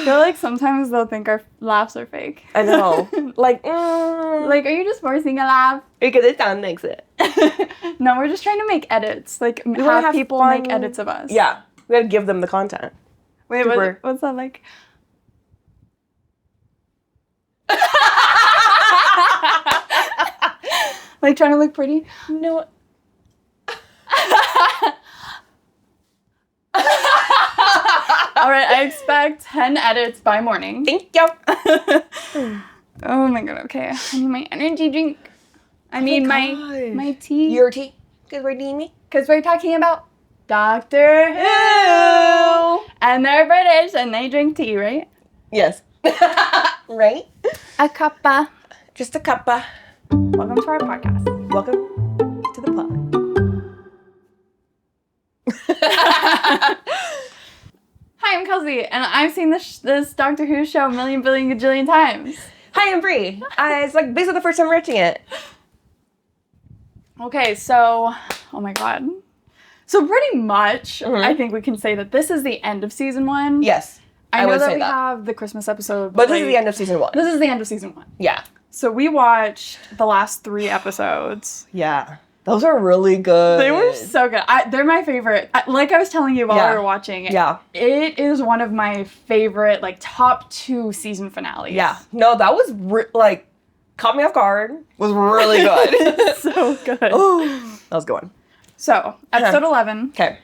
feel like sometimes they'll think our laughs are fake. I know. Like, Like, are you just forcing a laugh? because it sounds like it. No, we're just trying to make edits. Like, have people fun. make edits of us. Yeah. We gotta give them the content. Wait, what's that like? Like, trying to look pretty? No. All right, I expect 10 edits by morning. Thank you. Oh my god, okay. I need my energy drink. I need my tea. Your tea? Because we're me. Because we're talking about Doctor Who. And they're British and they drink tea, right? Yes. Right? A cuppa. Just a cuppa. Welcome to our podcast. Welcome to the pod. Hi, I'm Kelcie, and I've seen this Doctor Who show a million, billion, gajillion times. Hi, I'm Bree. It's like basically the first time watching it. Okay, so, oh my god. So pretty much, I think we can say that this is the end of season 1. Yes. I know would that say we that. have the Christmas episode. But this is the end of season 1. This is the end of season 1. Yeah. So we watched the last 3 episodes. Yeah. Those are really good. They were so good. They're my favorite. Like I was telling you while we were watching. Yeah. It is one of my favorite, like, top 2 season finales. Yeah. No, that was, caught me off guard. Was really good. So good. Oh, that was a good one. So, episode 11. Okay.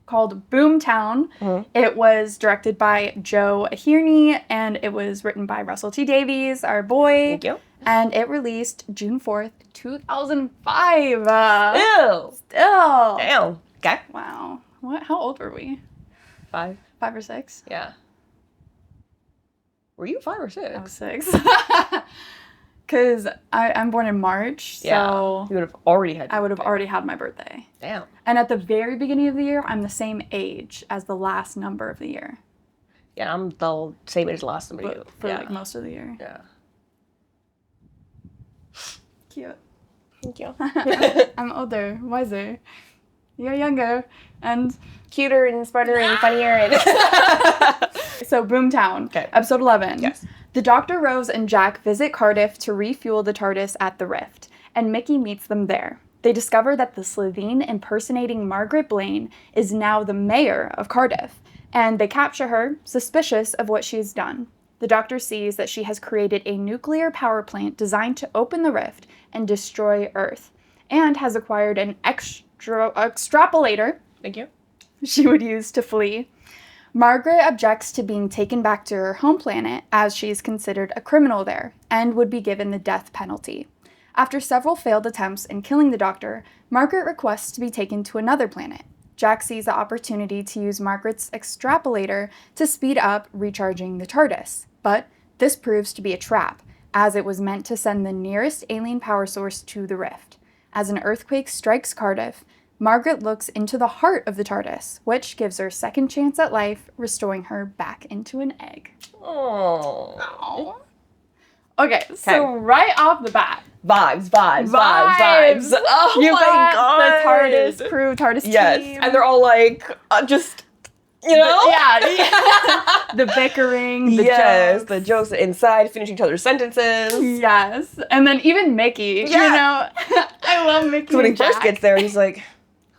Called Boomtown. Mm-hmm. It was directed by Joe Ahierne, and it was written by Russell T Davies, our boy. Thank you. And it released June 4th, 2005. Ew. Still. Damn. Okay. Wow. What? How old were we? 5. 5 or 6? Yeah. Were you 5 or 6? I was 6. Because I'm born in March, so You would have already had. I would have already had my birthday. Damn. And at the very beginning of the year, I'm the same age as the last number of the year. Yeah, I'm the same age last time you. For like most of the year. Yeah. Cute. Thank you. I'm older, wiser. You're younger, and Cuter and smarter and funnier and. so Boomtown. Okay. Episode 11. Yes. The Doctor, Rose, and Jack visit Cardiff to refuel the TARDIS at the Rift, and Mickey meets them there. They discover that the Slitheen impersonating Margaret Blaine is now the mayor of Cardiff, and they capture her, suspicious of what she's done. The Doctor sees that she has created a nuclear power plant designed to open the rift and destroy Earth, and has acquired an extrapolator Thank you. she would use to flee. Margaret objects to being taken back to her home planet as she is considered a criminal there and would be given the death penalty. After several failed attempts in killing the Doctor, Margaret requests to be taken to another planet. Jack sees the opportunity to use Margaret's extrapolator to speed up recharging the TARDIS, but this proves to be a trap, as it was meant to send the nearest alien power source to the rift. As an earthquake strikes Cardiff, Margaret looks into the heart of the TARDIS, which gives her a second chance at life, restoring her back into an egg. Oh. Okay, so right off the bat. Vibes. Oh You my got god. the TARDIS crew, TARDIS team. Yes. And they're all like, just, you know? Yeah. The bickering, the jokes. the jokes inside, finishing each other's sentences. Yes. And then even Mickey, you know. I love Mickey. When he and first Jack. gets there, he's like,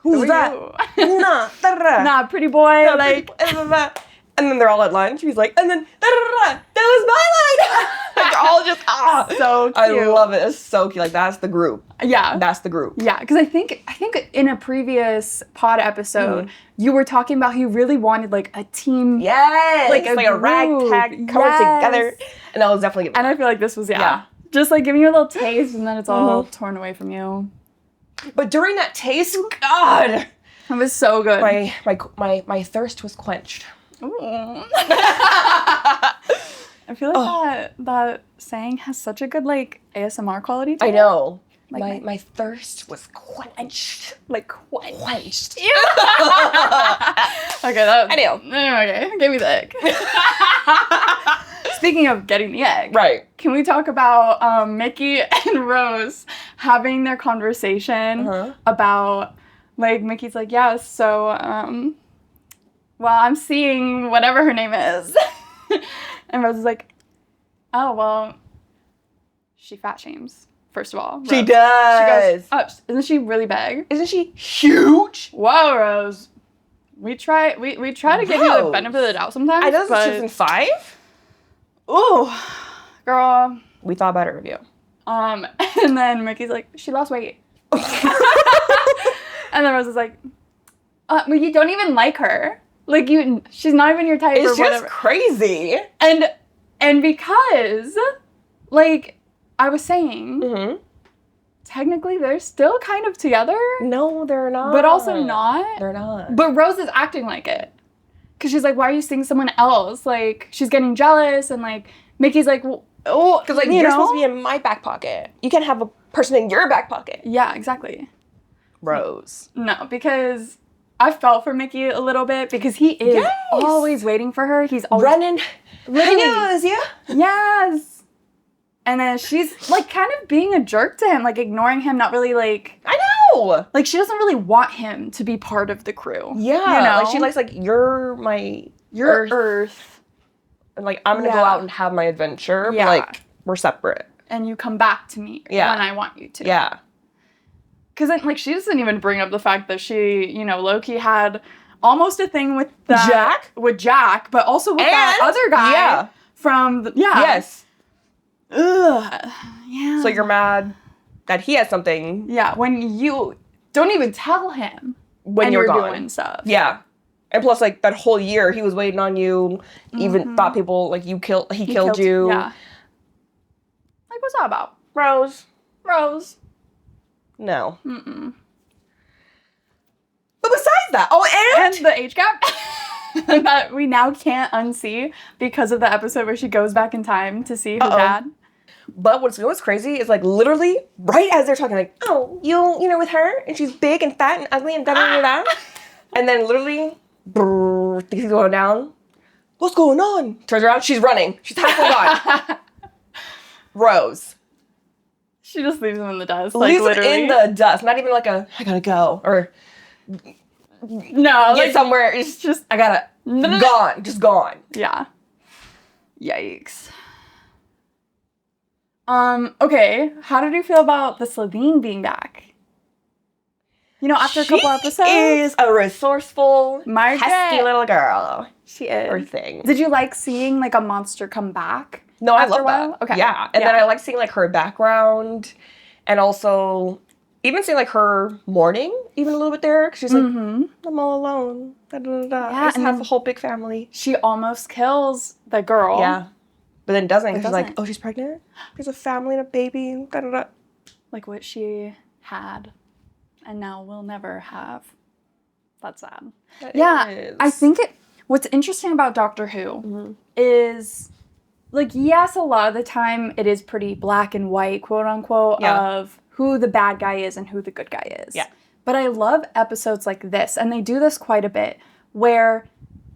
who's Who are that? you? Nah, Nah, pretty boy. no, like, and then they're all at lunch. He's like, and then, that was my line. Like, they're all just, so cute. I love it. It's so cute. Like, that's the group. Yeah. That's the group. Yeah, because I think in a previous pod episode, you were talking about he really wanted, like, a team. Yes. Like a a ragtag coming together. And that was definitely And I feel like this was, just, like, giving you a little taste, and then it's all torn away from you. But during that taste, God. It was so good. My thirst was quenched. Ooh. I feel like that saying has such a good, like, ASMR quality to it. I know. Like my thirst was quenched. Like, quenched. Okay, Okay, give me the egg. Speaking of getting the egg. Right. Can we talk about Mickey and Rose having their conversation about, like, Mickey's like, yeah, so, well, I'm seeing whatever her name is. And Rose is like, oh, well, she fat shames, first of all. Rose. She does. She goes, oh, isn't she really big? Isn't she huge? Whoa, Rose. We try to give you the benefit of the doubt sometimes. I know this is season 5. Ooh, girl. We thought better of you. And then Mickey's like, she lost weight. And then Rose is like, well, you don't even like her. Like, she's not even your type or whatever. It's just crazy. And because, like, I was saying, technically they're still kind of together. No, they're not. But also not. They're not. But Rose is acting like it. Because she's like, why are you seeing someone else? Like, she's getting jealous. And, like, Mickey's like, well, oh. Because, like, you're supposed to be in my back pocket. You can't have a person in your back pocket. Yeah, exactly. Rose. No, because I felt for Mickey a little bit. Because he is always waiting for her. He's always... Running. Literally. I knows, yeah. Yes. And then she's, like, kind of being a jerk to him. Like, ignoring him, not really, like... I know! Like, she doesn't really want him to be part of the crew. Yeah. You know? Like, she likes, like, you're my... Your Earth. And, like, I'm gonna go out and have my adventure. Yeah. But, like, we're separate. And you come back to me when I want you to. Yeah. Because, like, she doesn't even bring up the fact that she, you know, low-key had almost a thing with that... With Jack, but also with that other guy. Yeah. From... Yes. Ugh. Yeah. So you're mad that he has something. Yeah, when you don't even tell him when and you're you're gone. doing stuff. Yeah. And plus, like, that whole year, he was waiting on you. Even thought people, like, he killed you. Yeah. Like, what's that about? Rose. No. Mm-mm. But besides that, and the age gap that we now can't unsee because of the episode where she goes back in time to see her dad. But what's crazy is, like, literally right as they're talking, like, oh, you know, with her, and she's big and fat and ugly and da-da-da-da. And then literally, things going down. What's going on? Turns around, she's running. She's halfway gone. Rose. She just leaves him in the dust. Leaves like, literally. him in the dust. Not even like I gotta go. Or no, get like, somewhere. It's just, I gotta, gone. Just gone. Yeah. Yikes. Okay, how did you feel about the Slovene being back? You know, after a couple episodes? She is a resourceful, Margaret. pesky little girl. She is. Or thing. Did you like seeing, like, a monster come back? No, I love that. Okay. Yeah. And then I like seeing, like, her background. And also, even seeing, like, her mourning, even a little bit there. Because she's like, I'm all alone. Da-da-da-da. Yeah, I used to have a whole big family. She almost kills the girl. Yeah. But then doesn't. She's like, doesn't. oh, she's pregnant? There's a family and a baby. Da-da-da. Like what she had and now will never have. That's sad. That is. I think what's interesting about Doctor Who is, like, yes, a lot of the time it is pretty black and white, quote unquote, of who the bad guy is and who the good guy is. Yeah. But I love episodes like this, and they do this quite a bit, where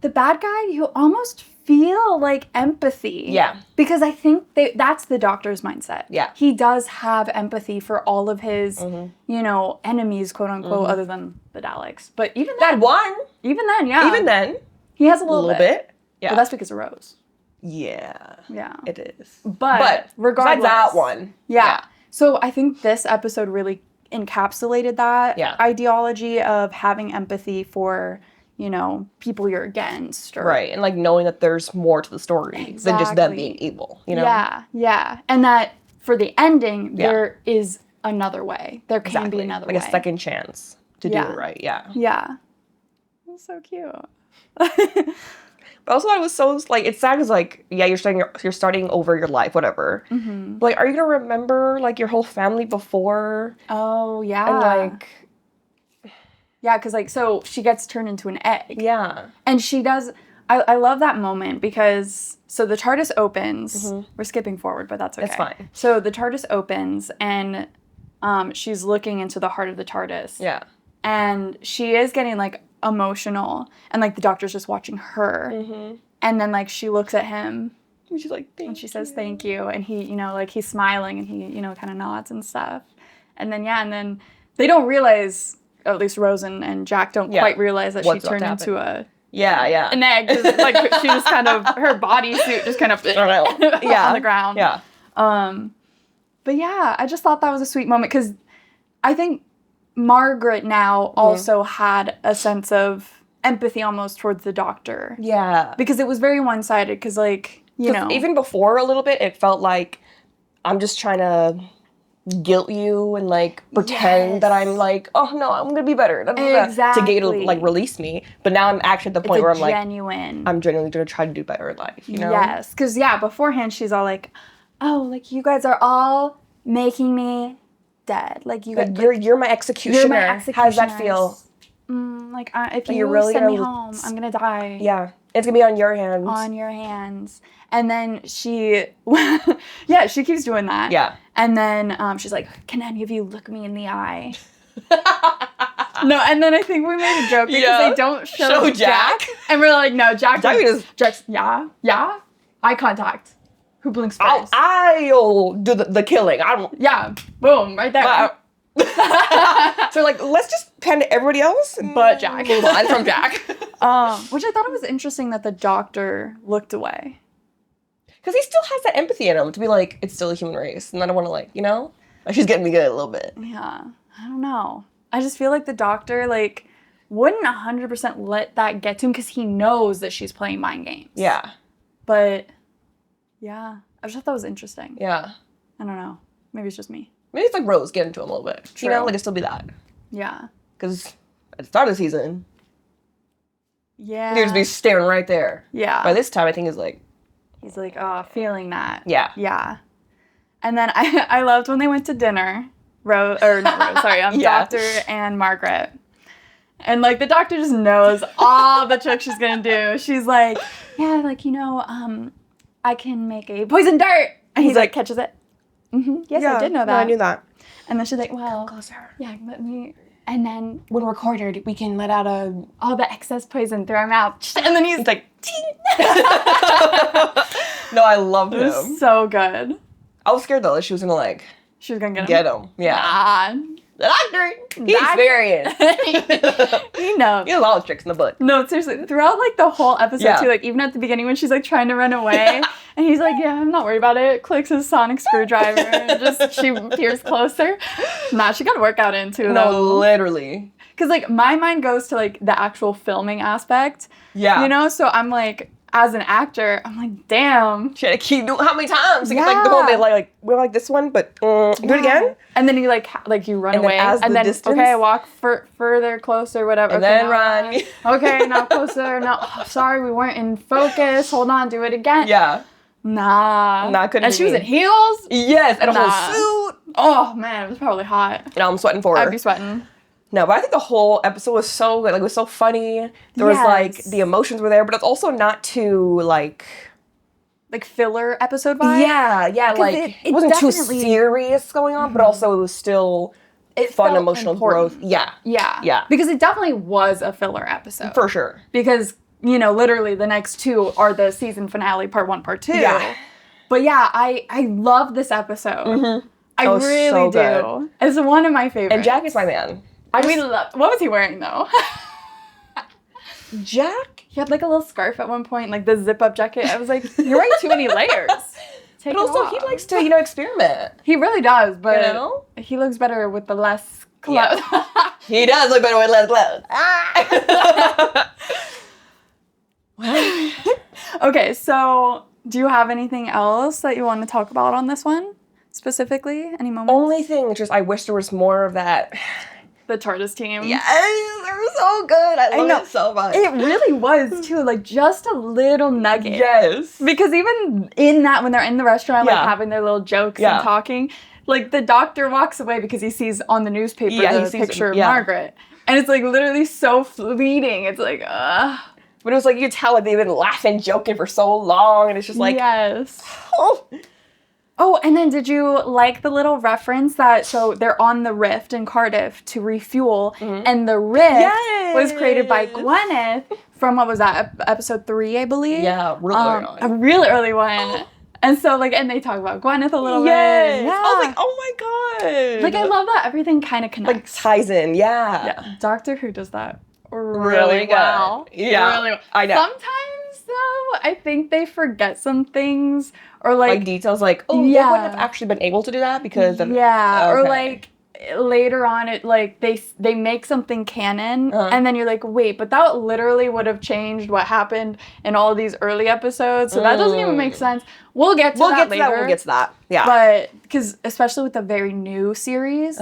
the bad guy, you almost feel like empathy. Yeah. Because I think that's the Doctor's mindset. Yeah. He does have empathy for all of his, you know, enemies, quote unquote, other than the Daleks. But even then. That one. Even then, yeah. Even then. He has a little bit. Yeah. But that's because of Rose. Yeah. Yeah. It is. But regardless. Besides that one. Yeah. So I think this episode really encapsulated that ideology of having empathy for, you know, people you're against. Or, right. And, like, knowing that there's more to the story than just them being evil, you know? Yeah. Yeah. And that for the ending, there is another way. There can be another way. Like a second chance to do it right. Yeah. Yeah. That's so cute. But also, I was so, like, it's sad because, like, yeah, you're starting over your life, whatever. But, like, are you gonna remember, like, your whole family before? Oh, yeah. And, like, yeah, because, like, so she gets turned into an egg. Yeah. And she does, I love that moment because, so the TARDIS opens. We're skipping forward, but that's okay. It's fine. So the TARDIS opens, and she's looking into the heart of the TARDIS. Yeah. And she is getting, like, emotional, and, like, the Doctor's just watching her. And then, like, she looks at him. And she's like, and she says, thank you. And he, you know, like, he's smiling, and he, you know, kind of nods and stuff. And then, and then they don't realize, or at least Rose and Jack don't quite realize that she turned into Yeah. an egg. 'Cause, like, she just kind of, her bodysuit just kind of I don't know. Yeah. on the ground. Yeah. But yeah, I just thought that was a sweet moment because I think Margaret now also had a sense of empathy almost towards the doctor. Yeah. Because it was very one-sided because, like, you know. Even before a little bit, it felt like I'm just trying to guilt you and, like, pretend that I'm, like, oh, no, I'm going to be better. Exactly. To get you to, like, release me. But now I'm actually at the point where I'm, genuine. like, I'm genuinely going to try to do better in life, you know? Yes. Because, yeah, beforehand, she's all like, oh, like, you guys are all making me dead. Like, you guys, you're my executioner. You're my executioner. How does that feel? Like, if you're you really send me gonna- home, I'm going to die. Yeah. It's going to be on your hands. On your hands. And then she she keeps doing that. Yeah. And then she's like, can any of you look me in the eye? No, and then I think we made a joke because they don't show Jack. And we're like, no, Jack's, yeah, eye contact. Who blinks first? I'll do the killing. I don't. Yeah, boom, right there. So, like, let's just pan to everybody else. But Jack. Move on from Jack. Which I thought it was interesting that the doctor looked away. Because he still has that empathy in him to be like, it's still a human race. And I don't want to, like, you know? Like, she's getting me good a little bit. Yeah, I don't know. I just feel like the doctor, like, wouldn't 100% let that get to him because he knows that she's playing mind games. Yeah. But, yeah, I just thought that was interesting. Yeah. I don't know. Maybe it's just me. Maybe it's like Rose getting to him a little bit. True. You know, like, it still be that. Yeah. Because at the start of the season, yeah, he would just be staring right there. Yeah. By this time, I think he's like... He's like, oh, feeling that. Yeah. Yeah. And then I loved when they went to dinner. Doctor and Margaret. And, like, the doctor just knows all the tricks she's going to do. She's like, yeah, like, you know, I can make a poison dart. And he's like, catches it. Mm-hmm. Yes, I did know that. No, I knew that. And then she's like, well, come closer. Yeah, let me. And then when we're quartered, we can let out all the excess poison through our mouth. And then he's like, no, I loved him. It was so good. I was scared though that she was gonna like. She was gonna get him. Yeah. The doctor. He's experienced. He knows. He has all the tricks in the book. No, seriously. Throughout like the whole episode too, like even at the beginning when she's like trying to run away, and he's like, "Yeah, I'm not worried about it." Clicks his sonic screwdriver, and just she peers closer. Nah, she got a workout in too. No, literally. Because like my mind goes to like the actual filming aspect. Yeah. You know, so I'm like, as an actor, I'm like, damn. She had to keep doing how many times? Yeah. Like the whole day, like we're like this one, but do it again. And then you like you run away, and then distance, okay, walk further, closer, whatever. And okay, then run. Okay, now closer. No, sorry, we weren't in focus. Hold on, do it again. Yeah. Nah, couldn't. And she was in heels. Yes, and a whole suit. Oh man, it was probably hot. And I'm sweating for her. I'd be sweating. No, but I think the whole episode was so good. Like, it was so funny. There was, like, the emotions were there, but it's also not too, like... Like, filler episode vibe? Yeah, like, it wasn't too serious going on, but also it was still fun, emotional growth. Yeah. Because it definitely was a filler episode. For sure. Because, you know, literally the next two are the season finale, part 1, part 2. Yeah. But yeah, I love this episode. Mm-hmm. I really so do. Good. It's one of my favorites. And Jack is my man. What was he wearing, though? Jack? He had, like, a little scarf at one point, like, the zip-up jacket. I was like, you're wearing too many layers. But also, he likes to, you know, experiment. He really does, but you know? He looks better with the less clothes. Yeah. He does look better with less clothes. Okay, so do you have anything else that you want to talk about on this one? Specifically? Any moments? Only thing, just I wish there was more of that... The TARDIS team. Yes, they were so good. I love it so much. It really was, too. Like, just a little nugget. Yes. Because even in that, when they're in the restaurant, like, having their little jokes and talking, like, the doctor walks away because he sees on the newspaper the picture of Margaret. And it's, like, literally so fleeting. It's like, But it was like, you could tell, like, they've been laughing, joking for so long, and it's just like... Yes. Oh, and then did you like the little reference that, so they're on the Rift in Cardiff to refuel, and the Rift was created by Gwyneth from, what was that, episode 3, I believe? Yeah, really early on. A really early one. And so, like, and they talk about Gwyneth a little bit. Yeah. I was like, oh my god. Like, I love that everything kind of connects. Like, ties in, yeah. Doctor Who does that really good. well. Yeah, really well. I know. Sometimes, though, I think they forget some things, or like details, like, oh, they wouldn't have actually been able to do that because of, or like later on, it like they make something canon, and then you're like, wait, but that literally would have changed what happened in all of these early episodes, so that doesn't even make sense. We'll get to that later. We'll get to that. Yeah. But because especially with the very new series,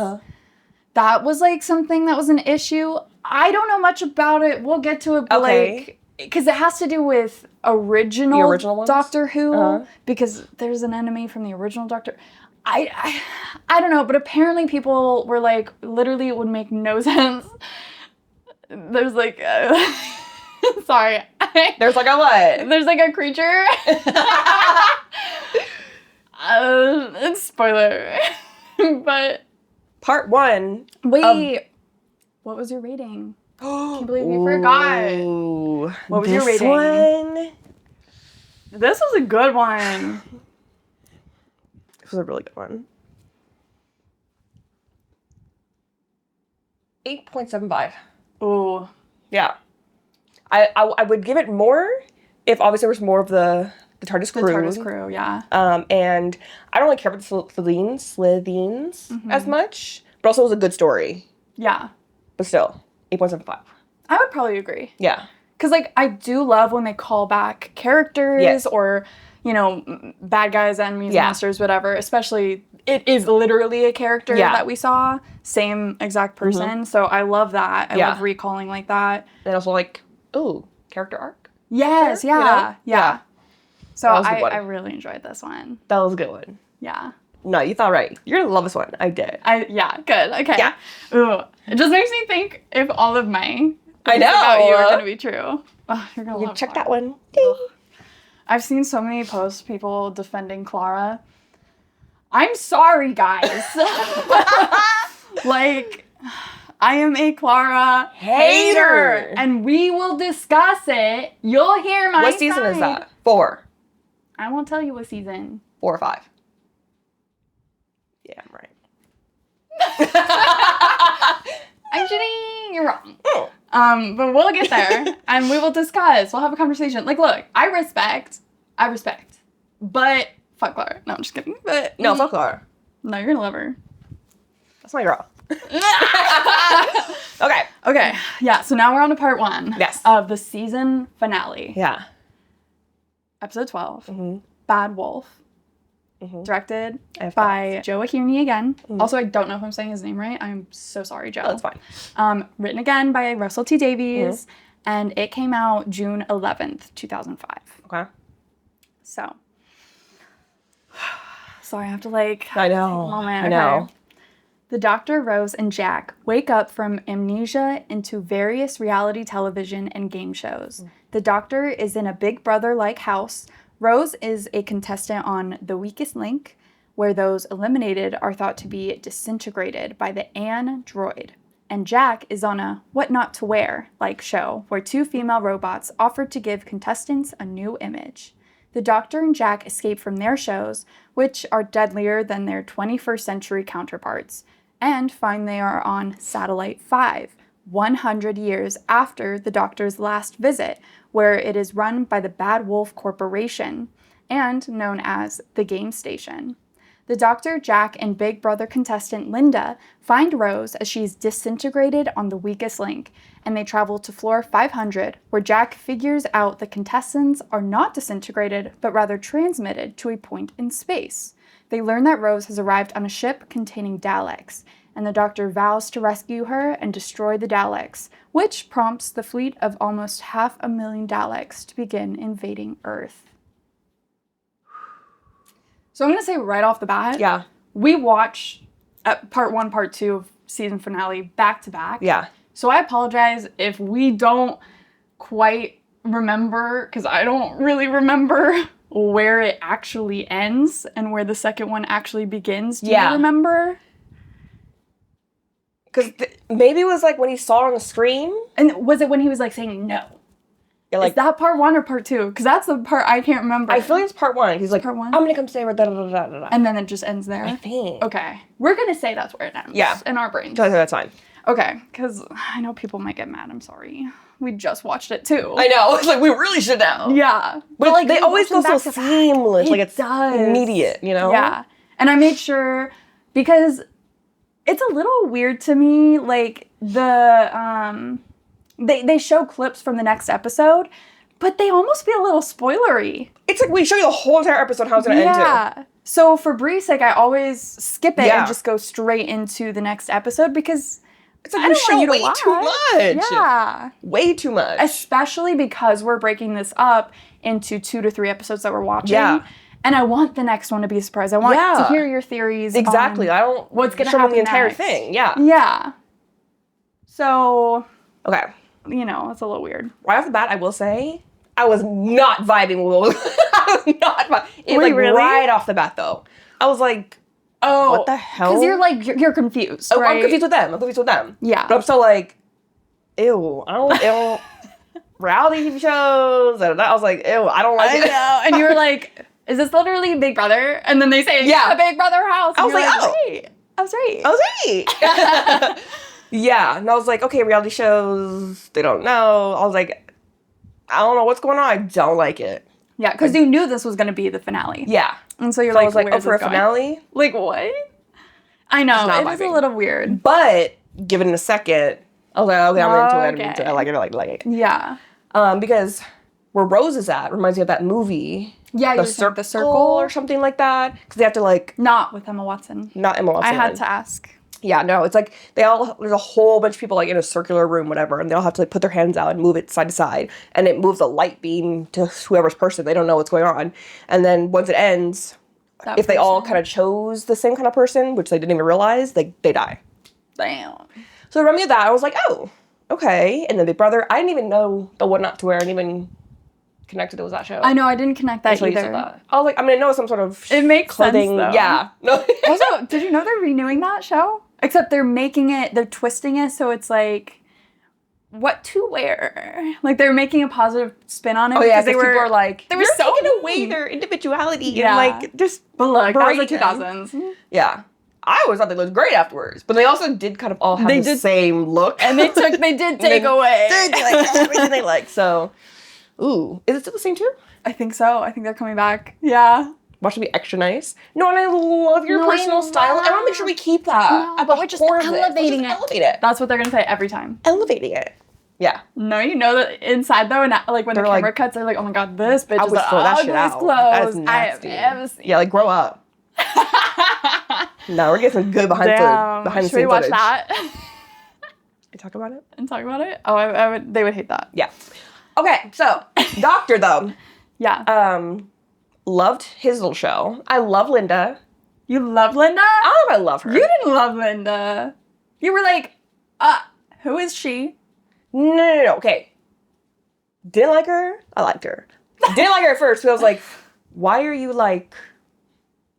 that was like something that was an issue. I don't know much about it. We'll get to it, but like, because it has to do with the original Doctor Who, because there's an enemy from the original Doctor. I don't know, but apparently people were like, literally, it would make no sense. There's like, sorry. There's like a what? There's like a creature. It's spoiler, but part 1. Wait, what was your rating? Can't believe we forgot. What was your rating? This was a good one. This was a really good one. 8.75. Ooh. Yeah. I would give it more if obviously there was more of the TARDIS crew. The TARDIS crew, yeah. And I don't really care about the Slithines as much, but also it was a good story. Yeah. But still, 8.75. I would probably agree. Yeah. Because, like, I do love when they call back characters or, you know, bad guys, enemies, monsters, whatever. Especially, it is literally a character that we saw. Same exact person. So I love that. I love recalling like that. And also, like, ooh, character arc? Yes, you know? Yeah. So I really enjoyed this one. That was a good one. Yeah. No, you thought right. You're gonna love this one. I did. Yeah, good. Okay. Yeah. Ooh. It just makes me think if all of my I know about you are gonna be true. Oh, you're gonna love check Clara. that one. Ding. I've seen so many posts, people defending Clara. I'm sorry, guys. Like, I am a Clara hater. And we will discuss it. You'll hear my What season is that? 4. I won't tell you what season. 4 or 5. Yeah, I'm right. Actually, you're wrong. But we'll get there, and we will discuss. We'll have a conversation. Like, look, I respect, but fuck Clara. No, I'm just kidding. But No, fuck Clara. No, you're gonna love her. That's my girl. Okay. Yeah, so now we're on to part 1. Yes. Of the season finale. Yeah. Episode 12. Bad Wolf. Directed by by Joe Aherney again. Also, I don't know if I'm saying his name right. I'm so sorry, Joe. Oh, that's fine. Written again by Russell T. Davies. And it came out June 11th, 2005. Okay. So. Sorry, I have to like... I know. Moment. I know. Okay. The Doctor, Rose, and Jack wake up from amnesia into various reality television and game shows. The Doctor is in a Big Brother-like house. Rose is a contestant on The Weakest Link, where those eliminated are thought to be disintegrated by the Anne droid. And Jack is on a What Not to Wear-like show, where 2 female robots offered to give contestants a new image. The Doctor and Jack escape from their shows, which are deadlier than their 21st century counterparts, and find they are on Satellite 5, 100 years after the Doctor's last visit, where it is run by the Bad Wolf Corporation, and known as the Game Station. The Doctor, Jack, and Big Brother contestant Linda find Rose as she's disintegrated on the Weakest Link, and they travel to floor 500, where Jack figures out the contestants are not disintegrated, but rather transmitted to a point in space. They learn that Rose has arrived on a ship containing Daleks, and the Doctor vows to rescue her and destroy the Daleks, which prompts the fleet of almost 500,000 Daleks to begin invading Earth. So I'm going to say right off the bat, we watch part 1, part 2 of season finale back to back. Yeah. So I apologize if we don't quite remember, because I don't really remember where it actually ends and where the second one actually begins. Do you remember? Because maybe it was like when he saw it on the screen. And was it when he was like saying no? Yeah, like, is that part 1 or part 2? Because that's the part I can't remember. I feel like it's part 1. He's like, part 1? I'm going to come stay with da-da-da-da-da. And then it just ends there? I think. Okay. We're going to say that's where it ends. Yeah. In our brains. That's fine. Okay, because I know people might get mad. I'm sorry. We just watched it too. I know. It's like, we really should know. Yeah. But like, they we always go watch so them back to back. seamless. Like, It it's does. immediate, you know? Yeah. And I made sure, because it's a little weird to me, like, they show clips from the next episode, but they almost feel a little spoilery. It's like, we show you the whole entire episode how it's going to end too. Yeah. So for Bree's sake, I always skip it Yeah. and just go straight into the next episode, because It's like, I we don't show want you to way watch. too much. Yeah. Way too much. Especially because we're breaking this up into 2 to 3 episodes that we're watching. Yeah. And I want the next one to be a surprise. I want to hear your theories. Exactly. On I don't what's going to show them happen the entire next. thing. Yeah. Yeah. So, Okay. you know, it's a little weird. Right off the bat, I will say, I was not vibing with I was not vibing. It, Wait, like, really? right off the bat, though. I was like, Oh. what the hell? Because you're confused, Oh, right? I'm confused with them. Yeah. But I'm still like, ew, I don't reality TV shows. I was like, ew, I don't like it. I know. And you were like, is this literally Big Brother? And then they say, Yeah. a Big Brother house. And I was you're like, oh. Wait, I was right. I was right. Yeah. And I was like, okay, reality shows, they don't know. I was like, I don't know what's going on. I don't like it. Yeah, because you knew this was going to be the finale. Yeah. And so you're So like, I was like, where's oh, for a this going? finale? Like, what? I know. Just not It was a vibing. little weird. But given a second, I was like, okay, I'm into it. I'm Okay. into it. I like it. Yeah. Because where Rose is at reminds me of that movie. Yeah, you The were saying The Circle Circle. or something like that. Because they have to like, Not with Emma Watson. not Emma Watson. I had to ask. Yeah, no, it's like there's a whole bunch of people like in a circular room, whatever, and they all have to like put their hands out and move it side to side, and it moves a light beam to whoever's person. They don't know what's going on. And then once it ends, That if they all person. kind of chose the same kind of person, which they didn't even realize, they die. Damn. So it reminded me of that. I was like, oh, okay. And then Big Brother, I didn't even know the What Not to Wear and even connected it was that show. I know, I didn't connect that Until you said either. that. I was like, I mean, I know it's some sort of It makes clothing. sense, though. Yeah. No. Also, did you know they're renewing that show? Except they're twisting it so it's like, what to wear. Like, they're making a positive spin on it. Oh yeah, because people are like, they were you're so taking away mean. their individuality Yeah. and like just But look, that was the break 2000s. Yeah. I always thought they looked great afterwards, but they also did kind of all have They the did- same look. And they did take They away. did, like, everything they like. So, ooh, is it still the same too? I think so. I think they're coming back. Yeah. Watch it be extra nice. No, and I love your No, I personal style. I want to make sure we keep that. No, at but the we're just core of it. elevating Let's it. just elevate it. That's what they're going to say every time. Elevating it. Yeah. No, you know that inside though, and like when They're the camera like, cuts, they're like, "Oh my god, this bitch I is would the throw that shit ugliest out. clothes That is I have nasty. ever seen." Yeah, like grow up. No, we're getting some good behind the Should we scenes watch footage. that You talk about it? and talk about it? Oh, I would. They would hate that. Yeah. Okay, so Doctor though, Yeah. loved his little show. I love Linda. You love Linda? I don't know if I love her. You didn't love Linda. You were like, who is she? No. Okay. Didn't like her. I liked her. Didn't like her at first. Because I was like, why are you like,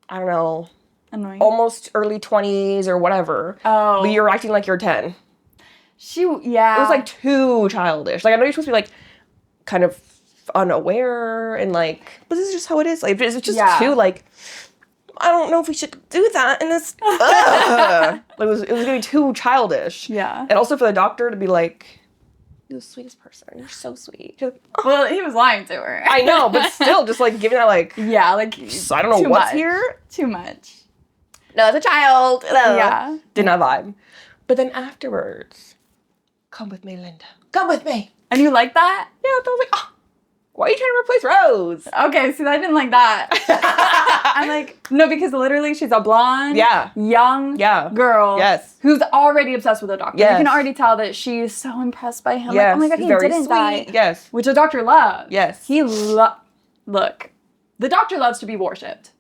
I don't know, Annoying. almost early 20s or whatever. Oh. But you're acting like you're 10. Yeah. It was like too childish. Like I know you're supposed to be like kind of unaware and like, but this is just how it is. Like it's just too like, I don't know if we should do that. And it's, like, it was going to be too childish. Yeah. And also for the doctor to be like, you're the sweetest person. You're so sweet. Just, Well, he was lying to her. I know, but still just like giving that like, Yeah, like I don't know too what's much. here. Too much. No, it's a child. No. Yeah. Did not vibe. But then afterwards, come with me, Linda. Come with me. And you like that? Yeah, I was like, oh, why are you trying to replace Rose? Okay, see, I didn't like that. I'm like, no, because literally she's a blonde, Yeah. young Yeah. girl Yes. who's already obsessed with the doctor. Yes. You can already tell that she's so impressed by him. Yes. Like, oh my god, he's he very didn't sweet. die. Yes. Which the doctor loves. Yes. Look, the doctor loves to be worshipped.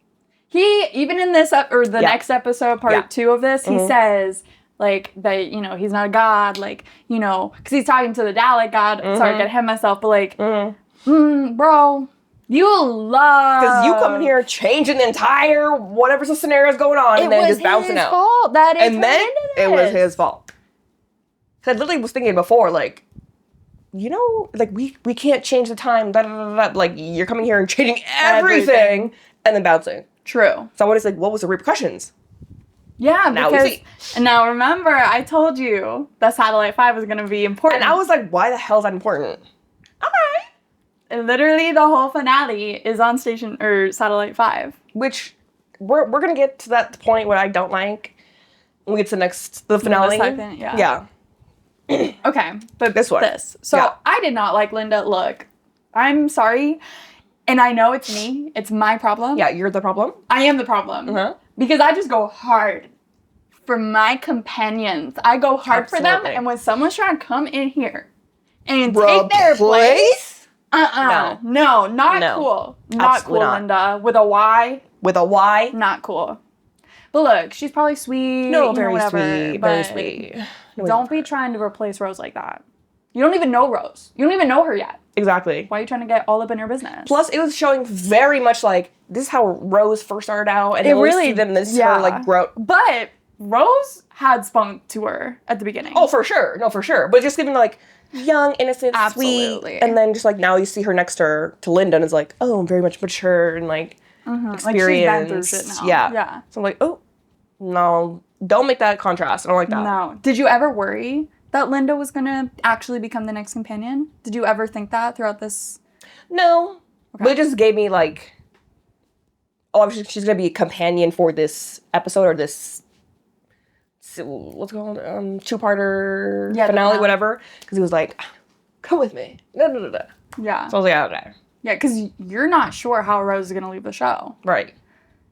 He, even in this, next episode, part 2 of this, he says, like, that, you know, he's not a god, like, you know, because he's talking to the Dalek god. Sorry, I got ahead of myself, but like, bro, you love... Because you come in here changing the entire whatever scenario's going on and then just bouncing out. Fault that And then it was his fault. Because I literally was thinking before, like, you know, like, we can't change the time, da, da, da, da. Like, you're coming here and changing everything and then bouncing. True. So I was like, what was the repercussions? Yeah, Now we because see. and now remember, I told you that Satellite 5 was going to be important. And I was like, why the hell is that important? Okay. And literally the whole finale is on station or Satellite 5. Which we're gonna get to that point where I don't like when we get to the finale. The second, yeah. Okay, but This one. So Yeah. I did not like Linda. Look, I'm sorry. And I know it's me. It's my problem. Yeah, you're the problem. I am the problem. Uh-huh. Because I just go hard for my companions. I go hard for them. Absolutely. And when someone's trying to come in here and Replace? take their place, no, not No. cool. Not Absolutely cool, not. Linda. With a Y, With a Y. not cool. But look, she's probably sweet. No, you know, very whatever, sweet. Very but sweet. No, Don't be trying to replace Rose like that. You don't even know Rose. You don't even know her yet. Exactly. Why are you trying to get all up in her business? Plus, it was showing very much like this is how Rose first started out, and It then we really- see them this yeah. her like grow. But Rose had spunk to her at the beginning. Oh, for sure, no, for sure. But just giving like young, innocent, Absolutely. sweet, and then just like now you see her next to her to Linda, and it's like very much mature and like Like she's been through experienced. shit now. Yeah, Yeah. So I'm like, oh no, don't make that contrast. I don't like that. No. Did you ever worry that Linda was gonna actually become the next companion? Did you ever think that throughout this? No, but it just gave me like, oh, she's gonna be a companion for this episode or this. What's it called? Two-parter Yeah, the finale, finale. whatever. Because he was like, "Come with me." Da, da, da, da. Yeah. So I was like, "Okay, Yeah, because you're not sure how Rose is gonna leave the show right,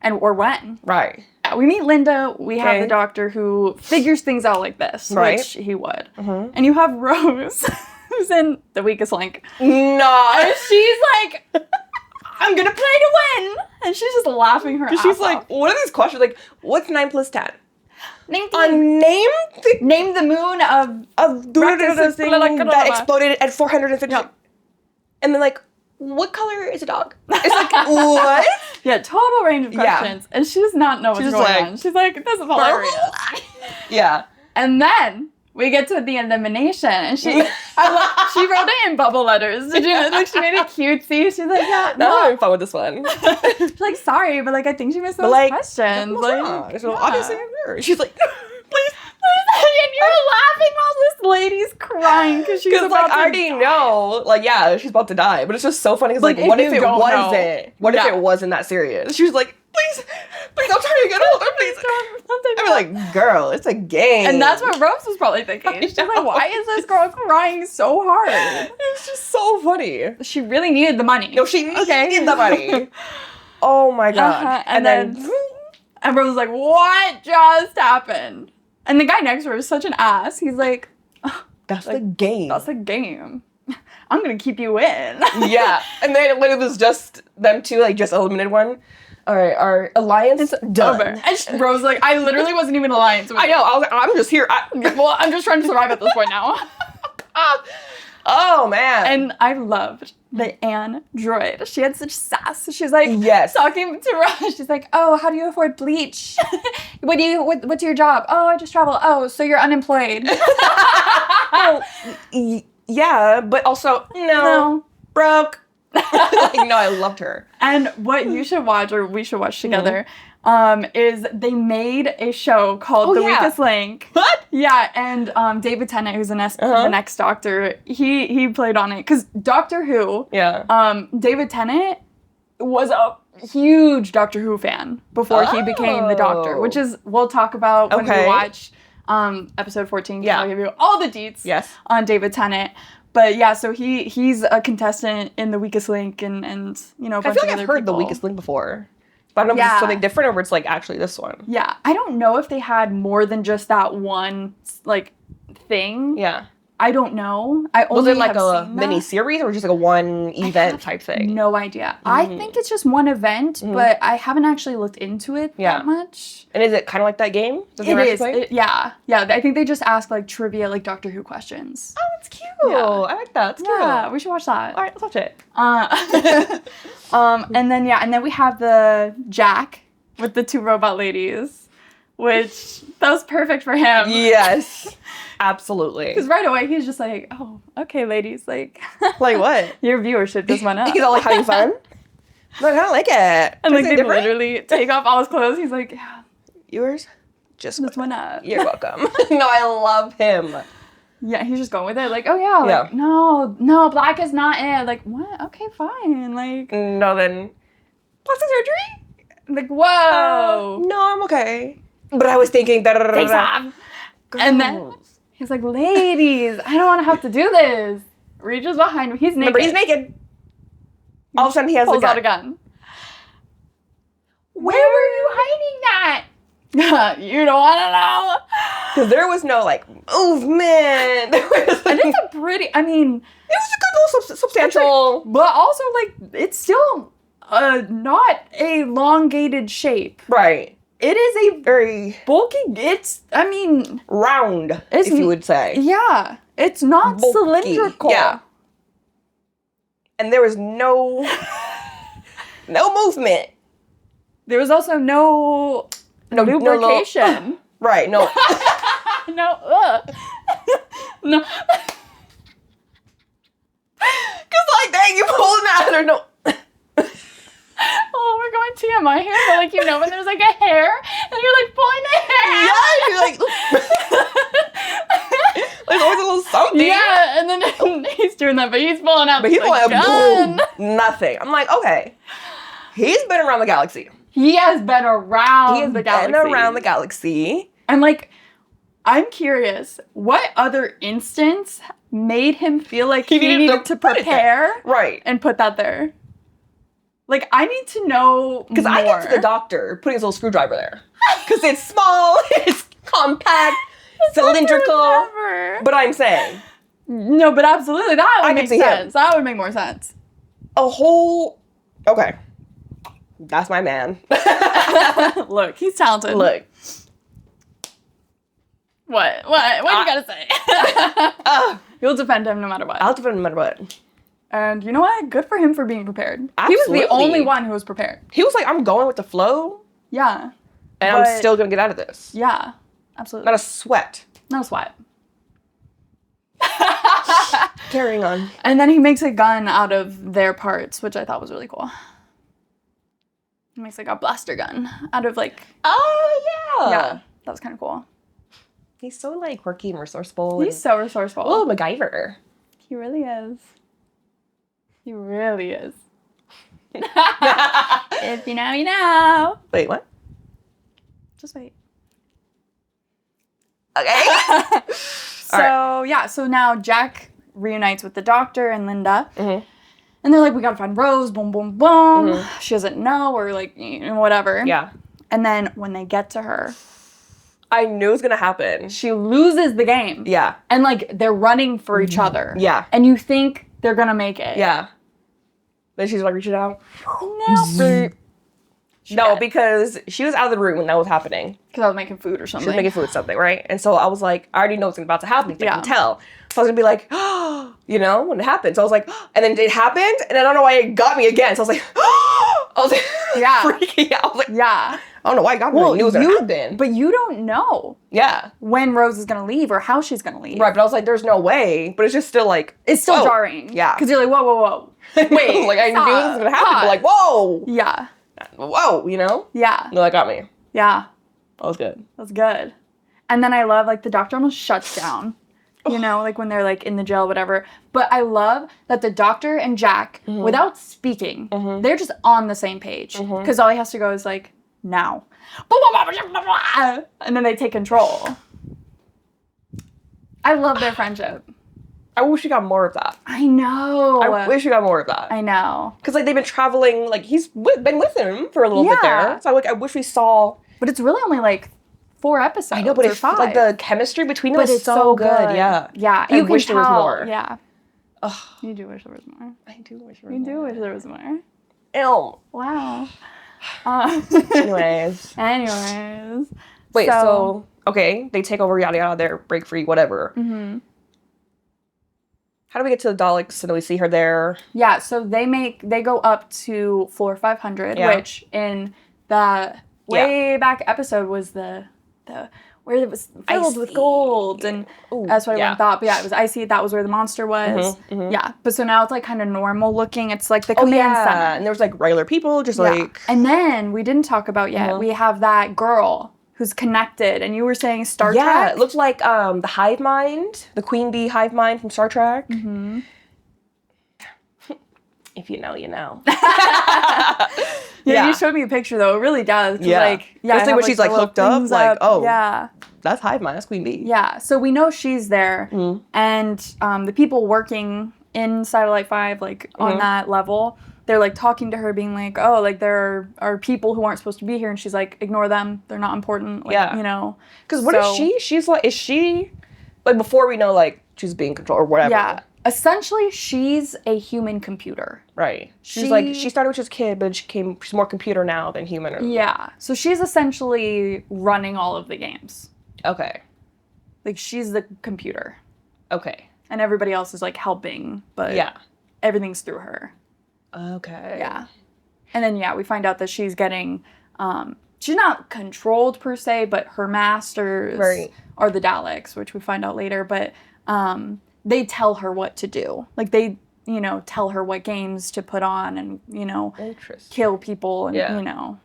or when. right." Yeah, we meet Linda. We have Okay. the doctor who figures things out like this, Right. which he would. Mhm. And you have Rose, who's in the weakest link. No, And she's like, I'm gonna play to win. And she's just laughing her ass she's like, off. "What are these questions? Like, what's 9 plus 10? Name Name the moon of of the thing that exploded at 450." Yep. And then like, what color is a dog? It's like, what? Yeah, total range of Yeah. questions. And she does not know what's She's going like- on. She's like, this is hilarious. Yeah. And then we get to the elimination, and she wrote it in bubble letters. Did you like she made it cutesy? She's like, yeah, No, I'm no. having fun with this one. She's like, sorry, but like I think she missed those like, questions. Like, so yeah. obviously I'm her. She's like, please. And you're laughing while this lady's crying because she's Because about like I to already die. know, like yeah, she's about to die. But it's just so funny because Like, like, if what you if it don't know. wasn't? What if Yeah. it wasn't that serious? She was like, please, I'm trying to get older, please. I'm like, girl, it's a game. And that's what Rose was probably thinking. She's like, why is this girl crying so hard? It's just so funny. She really needed the money. No, she needed the money. Oh my god. Uh-huh. And then Rose was like, what just happened? And the guy next to her is such an ass. He's like, that's the game. that's a game. I'm going to keep you in. Yeah. And then it literally was just them two, like just eliminated one. All right, our alliance done. Over. And Rose was like, I literally wasn't even alliance with I know. I was like, I'm just here. Well, I'm just trying to survive at this point now. Oh man. And I loved the android. She had such sass. She's like, Yes. talking to Rose. She's like, oh, how do you afford bleach? What's your job? Oh, I just travel. Oh, so you're unemployed. Yeah, but also no. Broke. Like, no, I loved her. And what you should watch, or we should watch together, is they made a show called The yeah. Weakest Link. What? Yeah, and David Tennant, who's the next Doctor, he played on it. Because Doctor Who, Yeah. David Tennant was a huge Doctor Who fan before he became the Doctor, which is, we'll talk about when we watch episode 14. Yeah. I'll give you all the deets Yes. on David Tennant. But yeah, so he's a contestant in The Weakest Link and you know, a I bunch feel of like other I've heard people. The Weakest Link before. But I don't know if it's something different or if it's like actually this one. Yeah, I don't know if they had more than just that one like thing. Yeah. I don't know. I Was only it like have a seen mini that. series or just like a one event type thing? No idea. I think it's just one event, but I haven't actually looked into it that much. And is it kind of like that game? That It is. play? Yeah. I think they just ask like trivia, like Doctor Who questions. Oh, that's cute. Yeah. I like that. That's cute. Yeah, we should watch that. All right, let's watch it. And then we have the Jack with the two robot ladies, which that was perfect for him. Yes. Absolutely. Because right away he's just like, oh, okay, ladies, like, Like what? your viewership just went up. He's all like having fun. Like, I don't like it. And like Is it they different? literally take off all his clothes. He's like, yeah, Yours? Just went up. You're welcome. No, I love him. Yeah, he's just going with it. Like, oh yeah, like, no, black is not it. Like, what? Okay, fine. Like, no, then plastic surgery? Like, whoa. No, I'm okay. But I was thinking that. And then he's like, ladies, I don't want to have to do this. Reaches behind him. He's naked. Remember, he's naked. All of a sudden, he has pulls out a gun. Where were you hiding that? You don't want to know. Because there was no, like, movement. There was, like, and it's a pretty, I mean. It was a good little substantial. Like, but also, like, it's still not a elongated shape. Right. It is a very bulky, it's, I mean. Round, if you would say. Yeah. It's not bulky. Cylindrical. Yeah. And there was no movement. There was also no lubrication. No, right, no. No. No. Because, like, dang, you pulling out or no. Oh, we're going TMI here, but, like, you know, when there's, like, a hair, and you're, like, pulling the hair out. Yeah, you're, like, there's always a little something. Yeah, and then he's doing that, but he's pulling out but he's like, pulling out, boom, nothing. I'm like, okay. He's been around the galaxy. He has been around the galaxy. And, like, I'm curious, what other instance made him feel like he needed to prepare and put that there? Like, I need to know because I get to the doctor putting his little screwdriver there. Because it's small, it's compact, cylindrical. But I'm saying. No, but absolutely, that would make sense. That would make more sense. A whole... Okay. That's my man. Look, he's talented. Look. What do you gotta say? You'll defend him no matter what. I'll defend him no matter what. And you know what? Good for him for being prepared. Absolutely. He was the only one who was prepared. He was like, I'm going with the flow. Yeah. And I'm still going to get out of this. Yeah. Absolutely. Not a sweat. No sweat. Carrying on. And then he makes a gun out of their parts, which I thought was really cool. He makes like a blaster gun out of like... Oh, yeah. Yeah. That was kind of cool. He's so like quirky and resourceful. He's so resourceful. Oh, MacGyver. He really is. He really is. If you know, you know. Wait, what? Just wait. Okay. So now Jack reunites with the doctor and Linda. Mm-hmm. And they're like, we gotta find Rose, boom, boom, boom. Mm-hmm. She doesn't know, or like, whatever. Yeah. And then when they get to her, I knew it was gonna happen. She loses the game. Yeah. And like, they're running for each other. Yeah. And you think they're gonna make it. Yeah. Then she's like reaching out. No, because she was out of the room when that was happening. Because I was making food or something. She was making food or something, right? And so I was like, I already know what's about to happen. I can tell. So I was going to be like, oh, when it happened. So I was like, and then it happened. And I don't know why it got me again. So I was like, freaking out. I was like, yeah. I don't know why it got me. I knew it was going to happen. But you don't know. Yeah. When Rose is going to leave or how she's going to leave. Right. But I was like, there's no way. But it's just still like. It's still jarring. Yeah. Because you're like, whoa. Wait. Like, I knew this was going to happen. But like, whoa. Yeah. Whoa, Yeah. No, that got me. Yeah. That was good. That's good. And then I love, like, the doctor almost shuts down. Like, when they're, like, in the jail, whatever. But I love that the doctor and Jack, without speaking, they're just on the same page. Because all he has to go is, like, now. And then they take control. I love their friendship. I wish we got more of that. I know. I wish we got more of that. I know. Because, like, they've been traveling, like, he's been with him for a little bit there. So, like, I wish we saw... But it's really only, like, 4 episodes. I know, but it's 5. Like, the chemistry between them is so good. Yeah. Yeah. I wish there was more. Yeah. Ugh. You do wish there was more. I do wish there was more. You do wish there was more. Ew. Wow. Anyways. Wait, so... Okay, they take over, yada, yada, they're break free, whatever. Mm-hmm. How do we get to the Daleks and then we see her there? Yeah, so they go up to floor 500, which in the way back episode was the where it was filled with gold, and that's what everyone thought. But yeah, it was icy. That was where the monster was. Mm-hmm, mm-hmm. Yeah, but so now it's like kind of normal looking. It's like the command center, and there was like regular people, just like. And then we didn't talk about yet. We have that girl who's connected. And you were saying Star Trek? Yeah, it looked like the hive mind, the queen bee hive mind from Star Trek. Mm-hmm. If you know, you know. Yeah, you showed me a picture though. It really does. Yeah. Like, yeah, especially when she's like hooked up, like, oh, yeah, that's hive mind, that's queen bee. yeah. So we know she's there, and the people working in Satellite 5, like on that level, they're like talking to her, being like, oh, like there are people who aren't supposed to be here, and she's like, ignore them. They're not important. Like, Yeah. you know. Because what is she? She's like, is she like before we know like she's being controlled or whatever? Yeah. Essentially, she's a human computer. Right. She's like, she started with just kid, but she's more computer now than human. Yeah. So she's essentially running all of the games. Okay. Like, she's the computer. Okay. And everybody else is, like, helping, but everything's through her. Okay. Yeah. And then, yeah, we find out that she's getting, she's not controlled per se, but her masters are the Daleks, which we find out later, but, they tell her what to do. Like, they, you know, tell her what games to put on and, you know, kill people and, you know.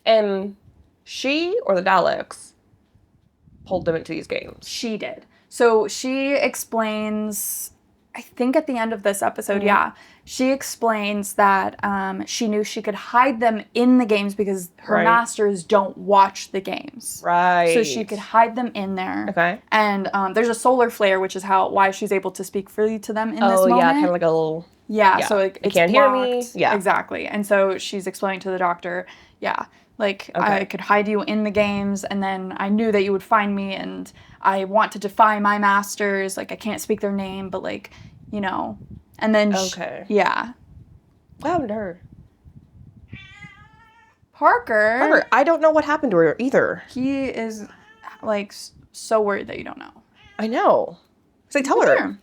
And she or the Daleks pulled them into these games? She did. So she explains, I think at the end of this episode, she explains that she knew she could hide them in the games because her masters don't watch the games. Right. So she could hide them in there. Okay. And there's a solar flare, which is why she's able to speak freely to them in this moment. Oh, yeah, kind of like a little... Yeah, so it's can't blocked. hear me. Yeah. Exactly. And so she's explaining to the doctor, like, I could hide you in the games, and then I knew that you would find me, and I want to defy my masters. Like, I can't speak their name, but, like, you know... And then, What happened to her? Parker, I don't know what happened to her either. he is, like, so worried that you don't know. I know. So tell her.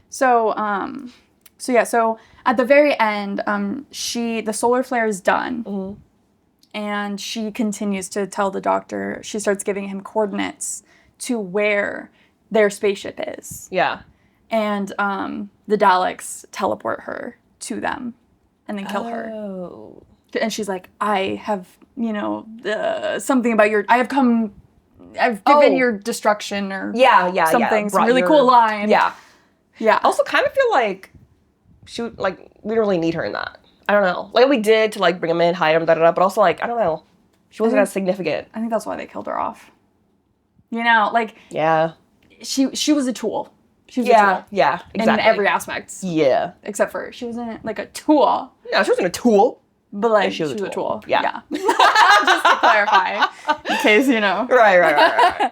So at the very end, the solar flare is done, and she continues to tell the doctor, she starts giving him coordinates to where their spaceship is. Yeah. And the Daleks teleport her to them and then kill her. Oh. And she's like, I have, you know, something about I've given your destruction or something. Some really cool line. Yeah. Yeah. Also kind of feel like we didn't really need her in that. I don't know. Like we did to like bring him in, hide him, but also like, I don't know. She wasn't as significant. I think that's why they killed her off. You know, like. Yeah. She was a tool. She was a tool. Yeah, exactly. In every aspect. Yeah. Except for she wasn't like a tool. No, she wasn't a tool. But like she was a tool. Yeah. Just to clarify. In case, you know. Right.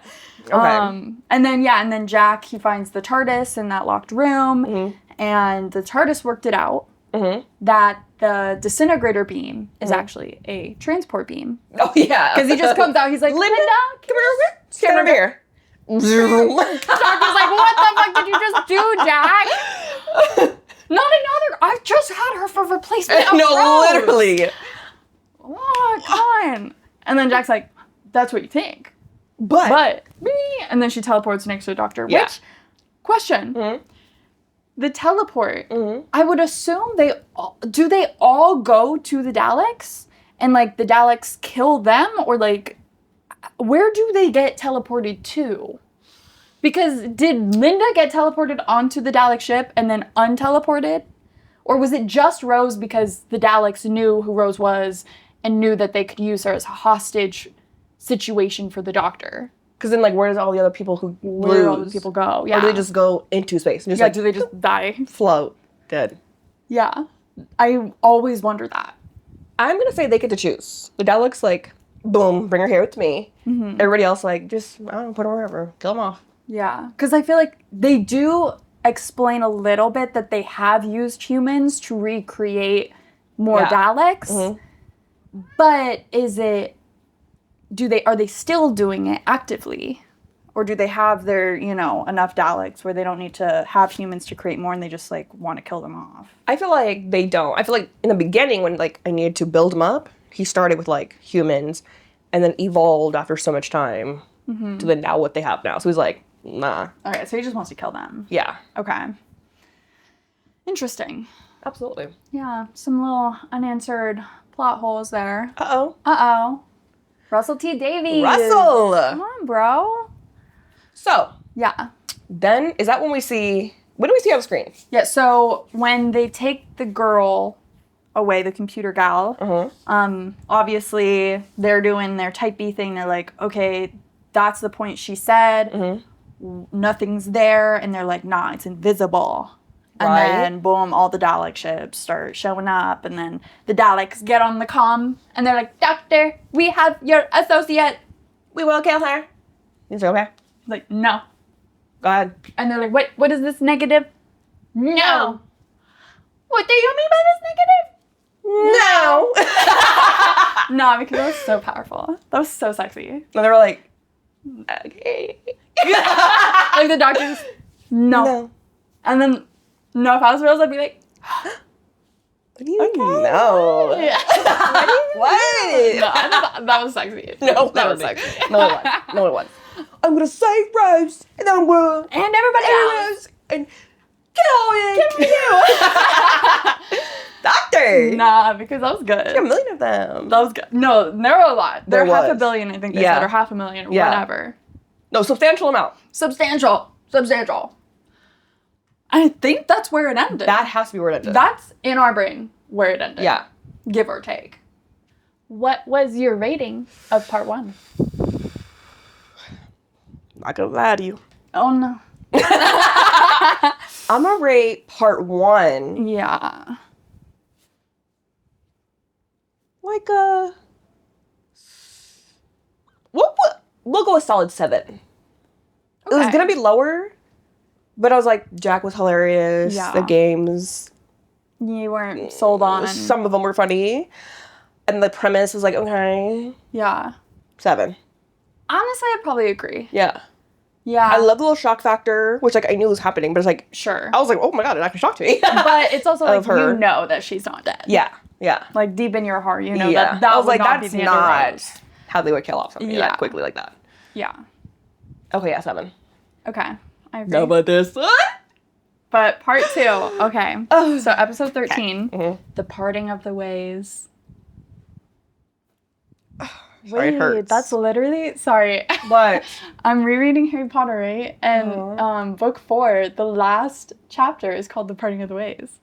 Okay. And then Jack, he finds the TARDIS in that locked room, and the TARDIS worked it out that the disintegrator beam is actually a transport beam. Oh yeah. Because he just comes out, he's like, Linda, come over here. Zoom. Doctor's like, what the fuck did you just do, Jack? Not another. I just had her for replacement of Rose. Literally. Oh, come on. And then Jack's like, that's what you think. But me. And then she teleports next to the doctor. Yeah. Which, question. The teleport, I would assume they all go to the Daleks? And, like, the Daleks kill them? Or, like, where do they get teleported to? Because did Linda get teleported onto the Dalek ship and then unteleported? Or was it just Rose because the Daleks knew who Rose was and knew that they could use her as a hostage situation for the Doctor? Because then, like, where does all the other people who Where do all the people go? Yeah. Or do they just go into space? And just, do they just die? Float. Dead. Yeah. I always wonder that. I'm going to say they get to choose. The Daleks, like, boom, bring her here with me. Everybody else, like, just, I don't know, put her wherever. Kill them off. Yeah. Because I feel like they do explain a little bit that they have used humans to recreate more Daleks. But are they still doing it actively? Or do they have their, enough Daleks where they don't need to have humans to create more and they just, like, want to kill them off? I feel like they don't. I feel like in the beginning when, like, I needed to build him up, he started with, like, humans and then evolved after so much time to then now what they have now. So he's like, nah. Okay, so he just wants to kill them. Yeah. Okay. Interesting. Absolutely. Yeah, some little unanswered plot holes there. Uh-oh. Uh-oh. Russell T. Davies. Russell! Come on, bro. So. Yeah. Then, is that when we see... What do we see on the screen? Yeah, so when they take the girl away, the computer gal, obviously they're doing their type B thing. They're like, okay, that's the point she said. Nothing's there. And they're like, nah, it's invisible. And then, boom, all the Dalek ships start showing up. And then the Daleks get on the comm. And they're like, Doctor, we have your associate. We will kill her. Is it okay? Like, no. Go ahead. And they're like, what is this negative? No. What do you mean by this negative? No. No, because that was so powerful. That was so sexy. And they were like, okay. Like the doctors, no. And then, no, if I was Rose, I'd be like, what do you know? Yeah. What? No, I thought that was sexy. No, that was sexy. No, it was. No, it was. I'm gonna save Rose, and I'm gonna... And everybody else. And kill you. Doctor. Nah, because that was good. There's a million of them. That was good. No, there were a lot. There were half a was. billion, I think they said, or 500,000, or whatever. No, substantial amount. Substantial. I think that's where it ended. That has to be where it ended. That's in our brain where it ended. Yeah. Give or take. What was your rating of part 1? Not gonna lie to you. Oh, no. I'm gonna rate part 1. Yeah. Like we'll go a solid 7. Okay. It was gonna be lower, but I was like, Jack was hilarious. Yeah. The games, You weren't sold on. some of them were funny, and the premise was like, okay, Yeah. 7. Honestly, I'd probably agree. Yeah. Yeah. I love the little shock factor, which like I knew was happening, but it's like, Sure. I was like, oh my god, it actually shocked me. But it's also Of like, her. you know that she's not dead. Yeah. Like, deep in your heart, you know Yeah. that I was would like, not that's be the end of not Rose. how they would kill off somebody Yeah. that quickly like that. Yeah. Okay, yeah, 7. Okay. I agree. How about this? But part 2. Okay. Oh. So episode 13, Mm-hmm. The Parting of the Ways. Sorry, it hurts. That's literally, sorry. What? I'm rereading Harry Potter, right? And book 4, the last chapter is called The Parting of the Ways.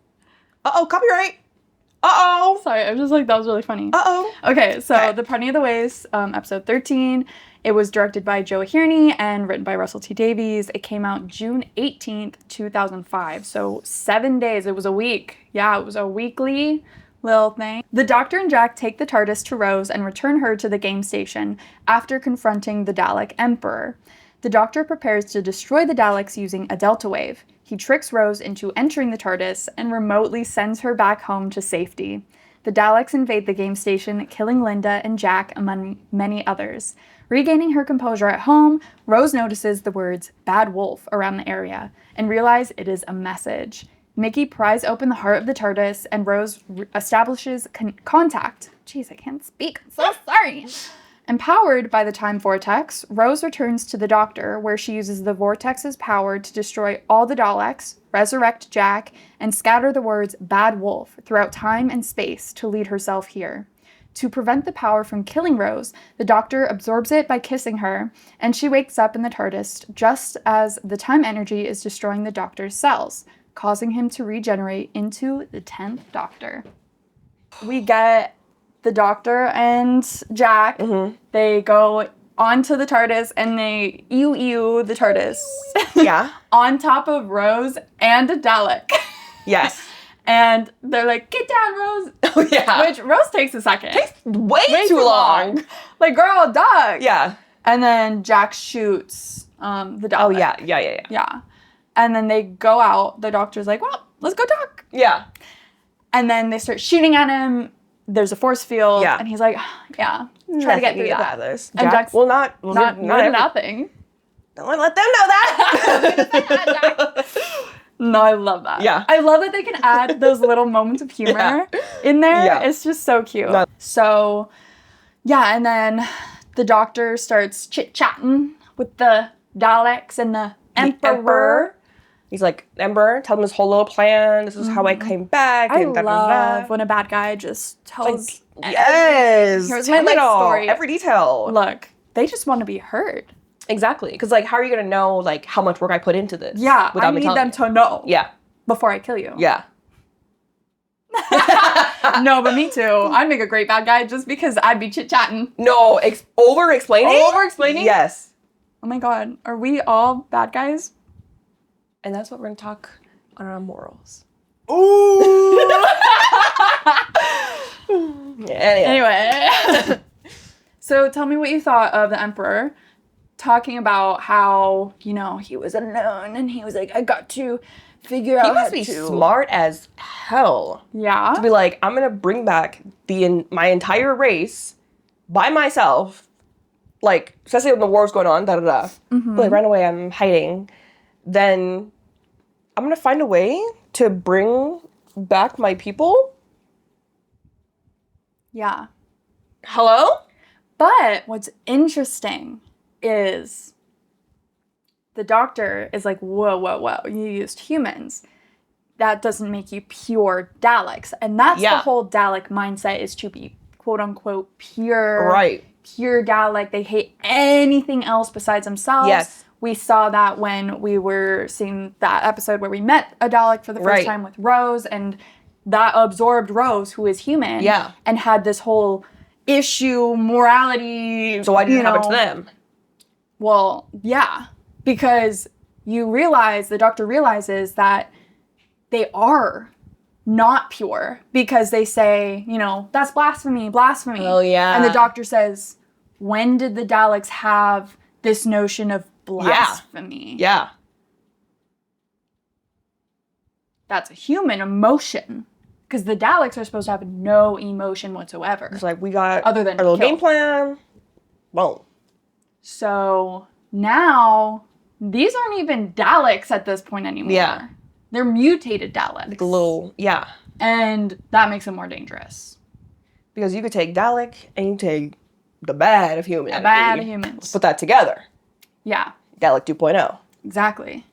Uh-oh, copyright. Uh-oh. Sorry, I'm just like, that was really funny. Uh-oh. Okay, so Okay. The Parting of the Ways, episode 13. It was directed by Joe Hearney and written by Russell T. Davies. It came out June 18th, 2005. So 7 days. It was a week. Yeah, it was a weekly little thing. The Doctor and Jack take the TARDIS to Rose and return her to the game station after confronting the Dalek Emperor. The Doctor prepares to destroy the Daleks using a delta wave. He tricks Rose into entering the TARDIS and remotely sends her back home to safety. The Daleks invade the game station, killing Linda and Jack among many others. Regaining her composure at home, Rose notices the words "bad wolf" around the area and realizes it is a message. Mickey pries open the heart of the TARDIS and Rose establishes contact. Jeez, I can't speak. I'm so sorry. Empowered by the time vortex, Rose returns to the Doctor, where she uses the vortex's power to destroy all the Daleks, resurrect Jack, and scatter the words "bad wolf" throughout time and space to lead herself here. To prevent the power from killing Rose, the Doctor absorbs it by kissing her, and she wakes up in the TARDIS just as the time energy is destroying the Doctor's cells, causing him to regenerate into the 10th Doctor. We get the Doctor and Jack. They go onto the TARDIS and they ew the TARDIS. Yeah. On top of Rose and a Dalek. Yes. And they're like, get down, Rose. Oh, yeah. Which Rose takes a second. Takes way too long. Like, girl, duck. Yeah. And then Jack shoots the Dalek. Oh, yeah. Yeah. Yeah. And then they go out. The Doctor's like, well, let's go talk. Yeah. And then they start shooting at him. There's a force field. Yeah. And he's like, yeah, try to get through that. This. And Jack's not nothing. Don't let them know that. No, I love that. Yeah. I love that they can add those little moments of humor in there. Yeah. It's just so cute. No. So, yeah, and then the Doctor starts chit-chatting with the Daleks and the Emperor. He's like, Emperor, tell him his whole little plan. This is how I came back. I And love when a bad guy just tells. Yes. Here's my life story. Every detail. Look, they just want to be heard. Exactly. Because, like, how are you going to know, like, how much work I put into this? Yeah, I need them to know. Yeah. Before I kill you. Yeah. No, but me too. I'd make a great bad guy just because I'd be chit-chatting. No, over-explaining? Over-explaining? Yes. Oh my god, are we all bad guys? And that's what we're going to talk on our morals. Ooh! Anyway. So tell me what you thought of the Emperor talking about how, you know, he was alone and he was like, I got to figure out He must be smart as hell. Yeah. To be like, I'm going to bring back my entire race by myself. Like, especially when the war's going on, da-da-da. Mm-hmm. Like, right away, I'm hiding. Then I'm going to find a way to bring back my people. Yeah. Hello? But what's interesting is the doctor is like, whoa, you used humans. That doesn't make you pure Daleks. And that's the whole Dalek mindset, is to be quote unquote pure. Right. Pure Dalek. They hate anything else besides themselves. Yes. We saw that when we were seeing that episode where we met a Dalek for the first time with Rose, and that absorbed Rose, who is human. Yeah. And had this whole issue, morality. So why did it happen to them? Well, yeah. Because the doctor realizes that they are not pure, because they say, you know, that's blasphemy. Oh, yeah. And the doctor says, when did the Daleks have this notion of blasphemy? Yeah. That's a human emotion. Because the Daleks are supposed to have no emotion whatsoever. It's like, we got other than our little kill. game plan. Boom. So now, these aren't even Daleks at this point anymore. Yeah. They're mutated Daleks. Like a little, yeah. And that makes them more dangerous. Because you could take Dalek and you take the bad of humanity. The bad of humans. Put that together. Yeah. Dalek 2.0. Exactly.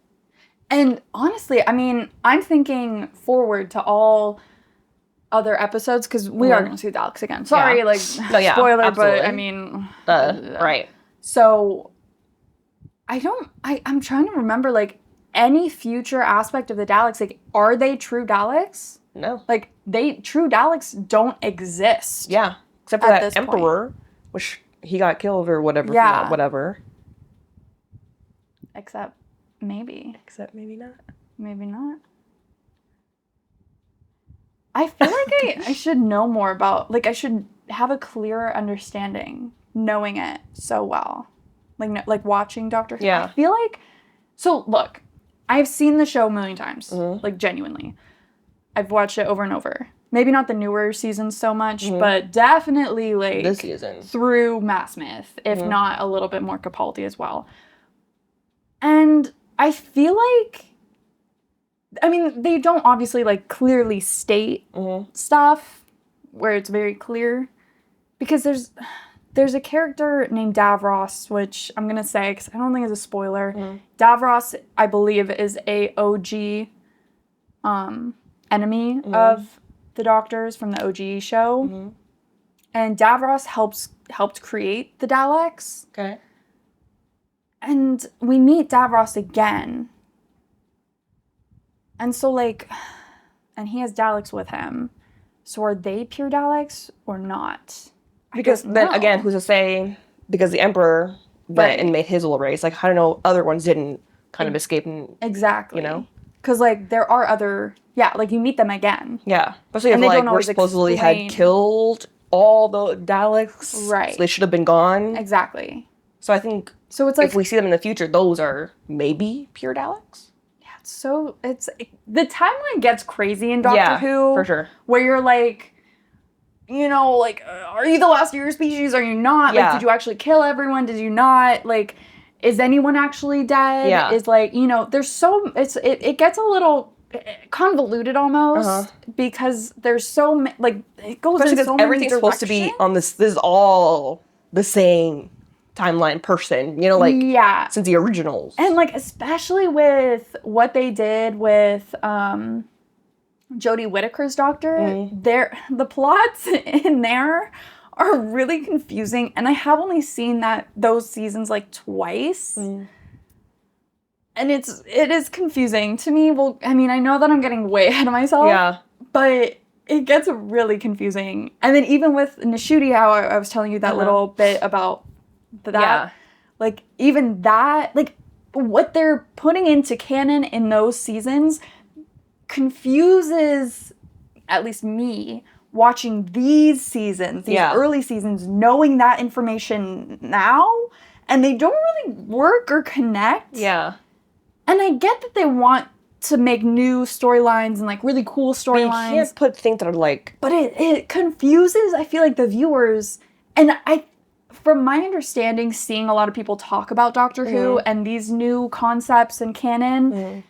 And honestly, I mean, I'm thinking forward to all other episods, because we are going to see Daleks again. Sorry, spoiler, absolutely. but I mean... Right. So, I'm trying to remember, like, any future aspect of the Daleks. Like, are they true Daleks? No. Like, true Daleks don't exist. Yeah. Except for that Emperor, which he got killed or whatever. Yeah. Whatever. Except maybe. Except maybe not. Maybe not. I feel like I should know more about, like, I should have a clearer understanding knowing it so well. Like watching Doctor Who. Yeah. I feel like, so look, I've seen the show a million times, like genuinely. I've watched it over and over. Maybe not the newer seasons so much, but definitely like this season through Matt Smith, if not a little bit more Capaldi as well. And I feel like, I mean, they don't obviously like clearly state stuff where it's very clear, because there's a character named Davros, which I'm going to say because I don't think it's a spoiler. Davros, I believe, is a OG enemy of the Doctor's from the OG show. And Davros helped create the Daleks. Okay. And we meet Davros again. And so, like, and he has Daleks with him. So are they pure Daleks or not? Because then, again, who's to say, because the Emperor went and made his little race, like, I don't know, other ones didn't kind of escape and, exactly. You know? Because, like, there are other, like, you meet them again. Yeah. Especially if, like, we're supposedly had killed all the Daleks. Right. So they should have been gone. Exactly. So I think so it's like, if we see them in the future, those are maybe pure Daleks. Yeah, so the timeline gets crazy in Doctor Who. For sure. Where you're like, you know, like, are you the last of your species? Are you not? Yeah. Like, did you actually kill everyone? Did you not? Like, is anyone actually dead? Yeah. Is like, you know, there's it gets a little convoluted almost because there's so like it goes especially in so because everything's many supposed to be on this. This is all the same timeline person, you know, like, yeah, since the originals. and like especially with what they did with Jodie Whittaker's doctor, the plots in there are really confusing, and I have only seen those seasons like twice. And it is confusing to me. Well, I mean, I know that I'm getting way ahead of myself. Yeah. But it gets really confusing. And then even with Nishuti, how I was telling you that little bit about that. Like, even that, like, what they're putting into canon in those seasons confuses, at least me, watching these seasons, these early seasons, knowing that information now. And they don't really work or connect. Yeah. And I get that they want to make new storylines and, like, really cool storylines. But you can't put things that are, like... But it confuses, I feel like, the viewers. And from my understanding, seeing a lot of people talk about Doctor Who and these new concepts and canon,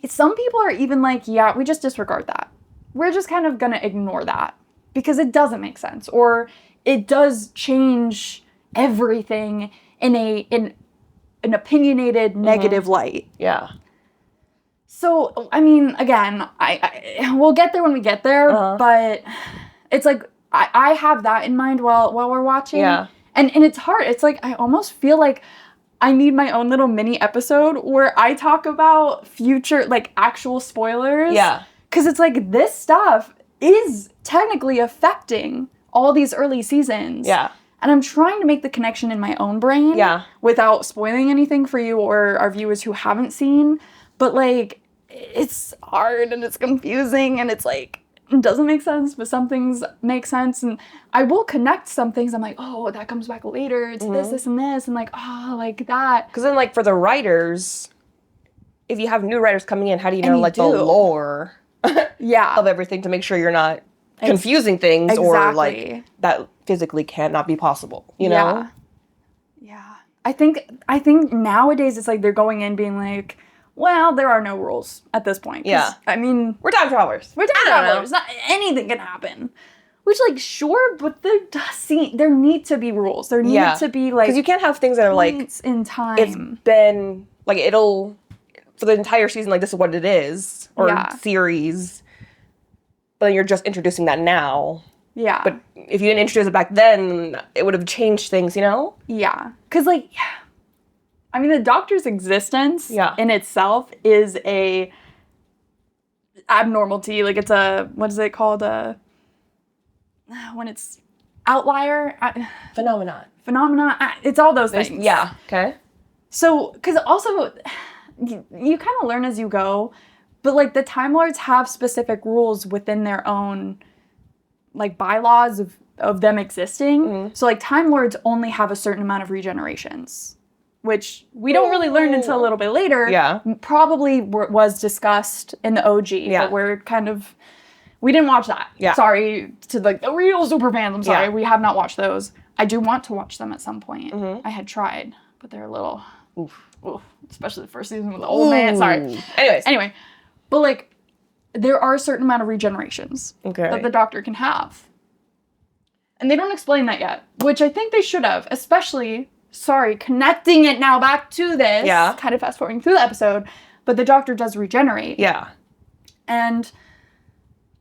some people are even like, yeah, we just disregard that. We're just kind of going to ignore that because it doesn't make sense. Or it does change everything in an opinionated negative light. Yeah. So, I mean, again, we'll get there when we get there, but it's like, I have that in mind while we're watching. Yeah. And it's hard. It's like, I almost feel like I need my own little mini episode where I talk about future, like, actual spoilers. Yeah. Because it's like, this stuff is technically affecting all these early seasons. Yeah. And I'm trying to make the connection in my own brain without spoiling anything for you or our viewers who haven't seen. But, like, it's hard and it's confusing and it's, like, it doesn't make sense, but some things make sense. And I will connect some things. I'm like, oh, that comes back later. It's this, and this. And, like, oh, like that. Because then, like, for the writers, if you have new writers coming in, how do you know, like, the lore of everything to make sure you're not confusing things or, like, that physically cannot be possible, you know? Yeah. I think nowadays it's like they're going in being like, well, there are no rules at this point. Yeah. I mean, we're time travelers. We're time travelers. Not anything can happen. Which, like, sure, but there need to be rules. There need to be, like, because you can't have things that are like in time. It's been like it'll for the entire season, like, this is what it is, or series. But you're just introducing that now. Yeah. But if you didn't introduce it back then, it would have changed things, you know? Yeah. Because, like, I mean, the Doctor's existence in itself is a abnormality. Like, it's a, what is it called? When it's outlier? Phenomenon. It's all those things. Yeah. Okay. So, because also, you kind of learn as you go, but, like, the Time Lords have specific rules within their own, like, bylaws of them existing. So, like, Time Lords only have a certain amount of regenerations, which we don't really learn until a little bit later. Yeah. Probably was discussed in the OG, but we're kind of, we didn't watch that. Yeah. Sorry to, like, the real super fans. I'm sorry. We have not watched those. I do want to watch them at some point. I had tried, but they're a little, especially the first season with the old man. Sorry. Anyway. But, like, there are a certain amount of regenerations that the Doctor can have. And they don't explain that yet, which I think they should have, especially, connecting it now back to this. Yeah. Kind of fast forwarding through the episode, but the Doctor does regenerate. Yeah. And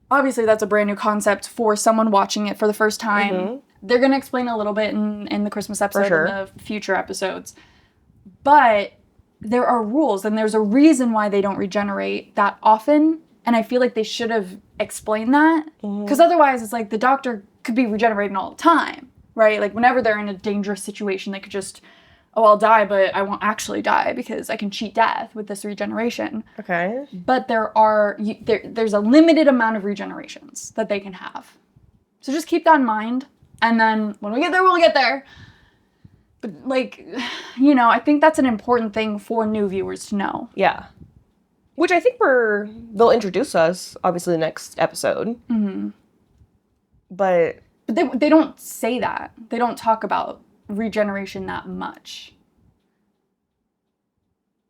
obviously that's a brand new concept for someone watching it for the first time. They're going to explain a little bit in the Christmas episode and the future episodes. But there are rules, and there's a reason why they don't regenerate that often. And I feel like they should have explained that. Because otherwise, it's like the Doctor could be regenerating all the time, right? Like, whenever they're in a dangerous situation, they could just, oh, I'll die, but I won't actually die because I can cheat death with this regeneration. Okay. But there's a limited amount of regenerations that they can have. So just keep that in mind. And then when we get there, we'll get there. But, like, you know, I think that's an important thing for new viewers to know. Yeah. Which I think they'll introduce us, obviously, the next episode. But they don't say that. They don't talk about regeneration that much.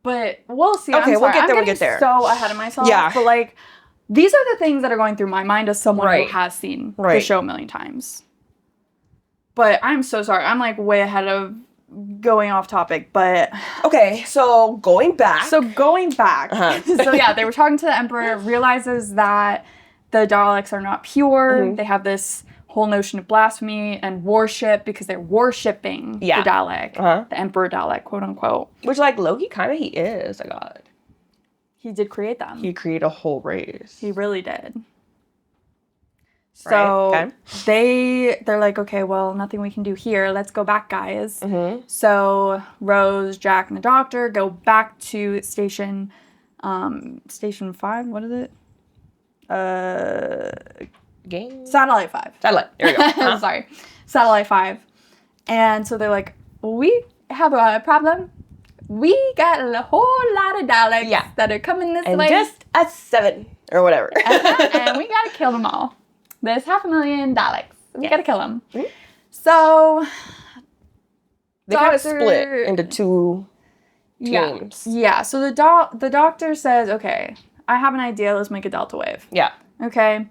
But we'll see. Okay, we'll get there. We'll get there. So ahead of myself. Yeah. But, like, these are the things that are going through my mind as someone who has seen the show a million times. But I'm so sorry. I'm, like, way ahead of going off topic, but... Okay, so going back. So going back. So yeah, they were talking to the Emperor, realizes that the Daleks are not pure. They have this whole notion of blasphemy and worship because they're worshipping the Dalek. The Emperor Dalek, quote unquote. Which, like, Loki kind of he is a god. He did create them. He created a whole race. He really did. So they're like, okay, well, nothing we can do here. Let's go back, guys. So Rose, Jack, and the Doctor go back to station 5. What is it? Satellite 5. Satellite. There we go. Sorry. Satellite 5. And so they're like, we have a problem. We got a whole lot of Daleks that are coming this way. And just a 7 or whatever. And we gotta kill them all. There's 500,000 Daleks. We gotta kill them. So they kind of split into 2 teams. Yeah. So the Doctor says, okay, I have an idea. Let's make a delta wave. Yeah. Okay.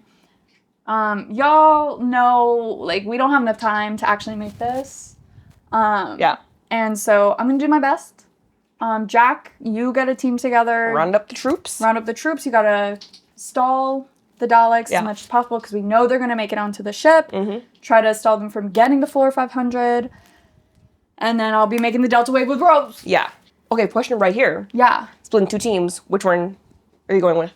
Y'all know, like, we don't have enough time to actually make this. And so I'm gonna do my best. Jack, you get a team together. Round up the troops. You gotta stall the Daleks as much as possible because we know they're gonna make it onto the ship. Try to stall them from getting to floor 500. And then I'll be making the delta wave with Rose. Yeah. Okay, question right here. Yeah. Split in 2 teams. Which one are you going with?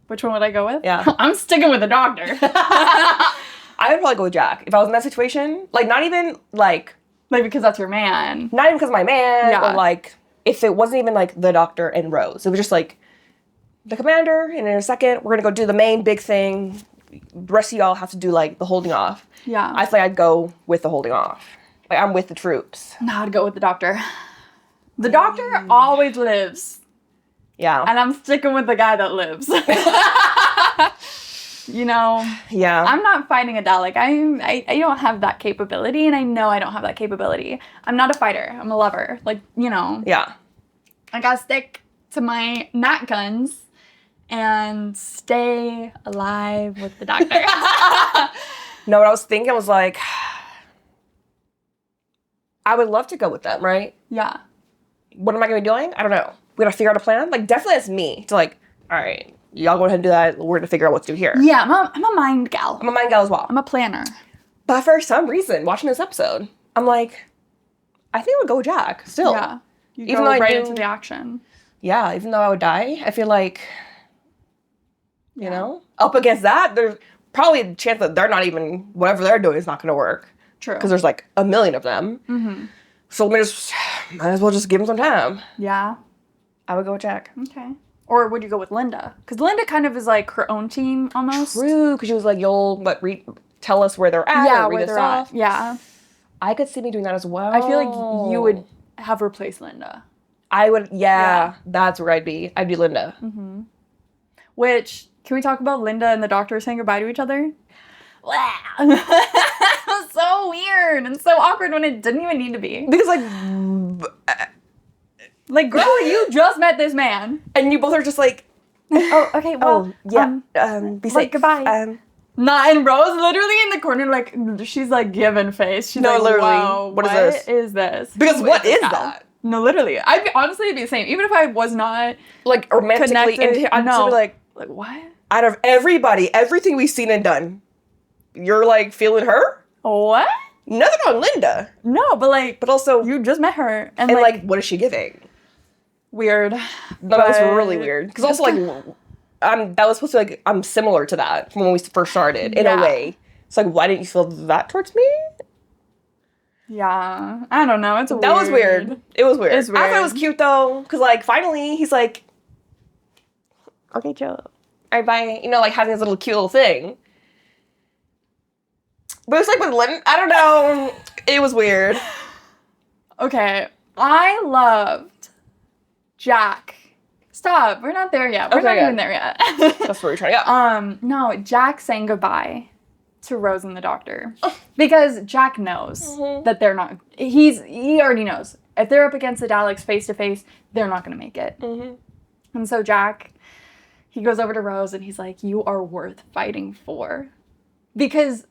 Which one would I go with? Yeah. I'm sticking with the Doctor. I would probably go with Jack. If I was in that situation, like, not even, like... Like, because that's your man. Not even because my man, or, like, if it wasn't even, like, the Doctor and Rose. It was just, like, the commander, and in a second, we're gonna go do the main big thing. The rest of y'all have to do, like, the holding off. Yeah. I feel like I'd go with the holding off. Like, I'm with the troops. No, I'd go with the Doctor. The Doctor always lives. Yeah. And I'm sticking with the guy that lives. You know? Yeah. I'm not fighting a Dalek. I don't have that capability, and I know I don't have that capability. I'm not a fighter. I'm a lover. Like, you know. Yeah. I gotta stick to my knot guns and stay alive with the Doctor. No, what I was thinking was, like, I would love to go with them, right? Yeah. What am I gonna be doing? I don't know. We gotta figure out a plan. Like, definitely as me to, like, all right, y'all go ahead and do that. We're gonna figure out what to do here. Yeah, I'm a mind gal. I'm a mind gal as well. I'm a planner. But for some reason, watching this episode, I'm like, I think I would go with Jack still. Yeah. You even go though right into the action. Yeah, even though I would die, I feel like, you know, up against that, there's probably a chance that they're not even, whatever they're doing is not going to work. True. Because there's like a million of them. So might as well just give them some time. Yeah. I would go with Jack. Okay. Or would you go with Linda? Because Linda kind of is like her own team almost. True, because she was like, you'll tell us where they're at. Yeah, or read where us they're off. at. Yeah. I could see me doing that as well. I feel like you would have replaced Linda. I would, yeah, that's where I'd be. I'd be Linda. Which, can we talk about Linda and the Doctor saying goodbye to each other? It was so weird and so awkward when it didn't even need to be. Because, like, girl, you just met this man. And you both are just like, oh, okay, well, be safe. Goodbye. Nah, and Rose literally in the corner, like, she's like giving face. She's like, literally. Wow, what is this? Because what is that? No, literally. Honestly, it'd be the same. Even if I was not like romantically into I'd just be like, what? Out of everybody, everything we've seen and done, you're like feeling her? What? Nothing on Linda. No, but also you just met her, and like what is she giving? Weird. That was really weird. Because also like, that was supposed to be like I'm similar to that from when we first started in a way. It's like why didn't you feel that towards me? Yeah, I don't know. That was weird. It was weird. It's weird. I thought it was cute though, because like finally he's like, okay, Joe, all right, bye. You know, like having this little cute little thing. But it's like with Lynn, I don't know. It was weird. Okay, I loved Jack. Stop. We're not there yet. We're not even there yet. That's where we're trying to go. No, Jack saying goodbye to Rose and the Doctor. Because Jack knows that they're not... He already knows. If they're up against the Daleks face to face, they're not going to make it. And so Jack, he goes over to Rose and he's like, you are worth fighting for. Because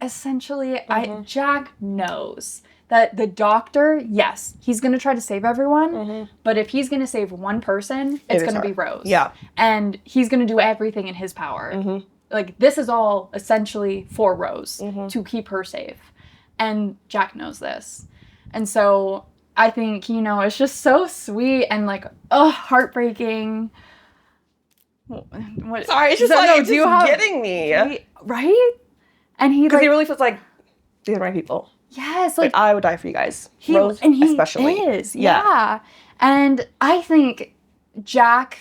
essentially, Jack knows that the doctor, yes, he's going to try to save everyone, but if he's going to save one person, it's going to be Rose. Yeah. And he's going to do everything in his power. Like, this is all essentially for Rose, to keep her safe. And Jack knows this. And so I think, you know, it's just so sweet and, like, heartbreaking. What? Sorry, it's just like, it's just getting me. Right? And he, because like, he really feels like, these are my people. Yes, like, I would die for you guys. Rose especially. Is, yeah. And I think Jack,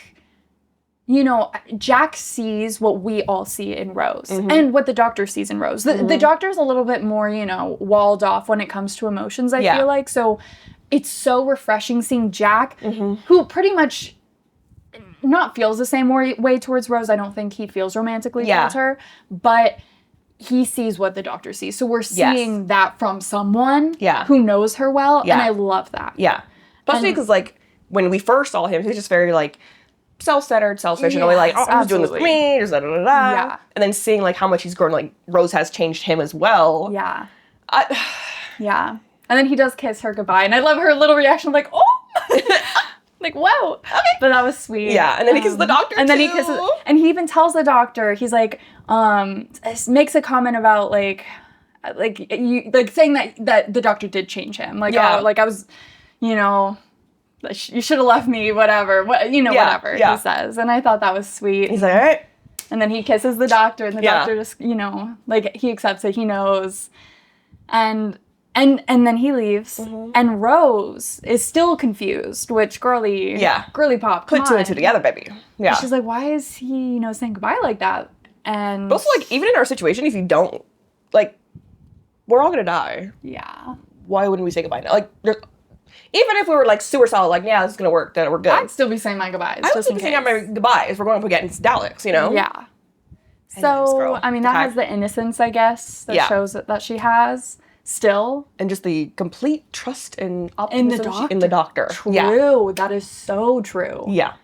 you know, Jack sees what we all see in Rose and what the doctor sees in Rose. The doctor's a little bit more, you know, walled off when it comes to emotions, I feel like. So it's so refreshing seeing Jack, who pretty much not feels the same way towards Rose. I don't think he feels romantically towards her, but he sees what the doctor sees. So we're seeing that from someone who knows her well, and I love that. Yeah. Especially because, like, when we first saw him, he was just very, like, self-centered, selfish, and always like, oh, I'm just doing this for me, just da-da-da-da. Yeah. And then seeing, like, how much he's grown, like, Rose has changed him as well. Yeah. Yeah. And then he does kiss her goodbye, and I love her little reaction, like, oh! Like, whoa. Okay. But that was sweet. Yeah, and then he kisses the doctor, and then he kisses, and he even tells the doctor, he's like, makes a comment about, like saying that the doctor did change him. Like, oh, like, I was, you know, you should have left me, whatever. Whatever, he says. And I thought that was sweet. He's like, all right. And then he kisses the doctor, and the doctor just, you know, like, he accepts it. He knows. And then he leaves, and Rose is still confused, which girly pop, put two and two together, baby. Yeah. And she's like, why is he, you know, saying goodbye like that? And but also, like, even in our situation, if you don't, like, we're all gonna die. Yeah. Why wouldn't we say goodbye now? Like, even if we were, like, super solid, like, yeah, this is gonna work, then we're good. I'd still be saying my goodbyes. I would still be saying my goodbyes. We're going up against Daleks, you know? Yeah. So, I mean, that has the innocence, I guess, that shows that she has. Still. And just the complete trust and optimism in the doctor. True. Yeah. That is so true. Yeah.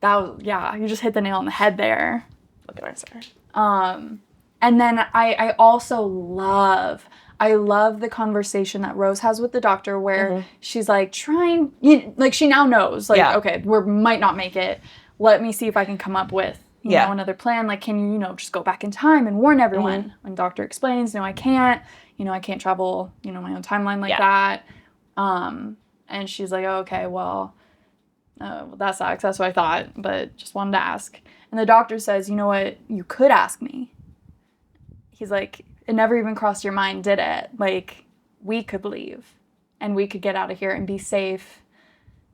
You just hit the nail on the head there. Look at my sir. And then I also love the conversation that Rose has with the doctor where she's like like, she now knows, like, okay, we might not make it. Let me see if I can come up with, you know, another plan. Like, can you, you know, just go back in time and warn everyone? When doctor explains, no, I can't. You know, I can't travel, you know, my own timeline like that. And she's like, oh, okay, well, that sucks. That's what I thought, but just wanted to ask. And the doctor says, you know what? You could ask me. He's like, it never even crossed your mind, did it? Like, we could leave and we could get out of here and be safe.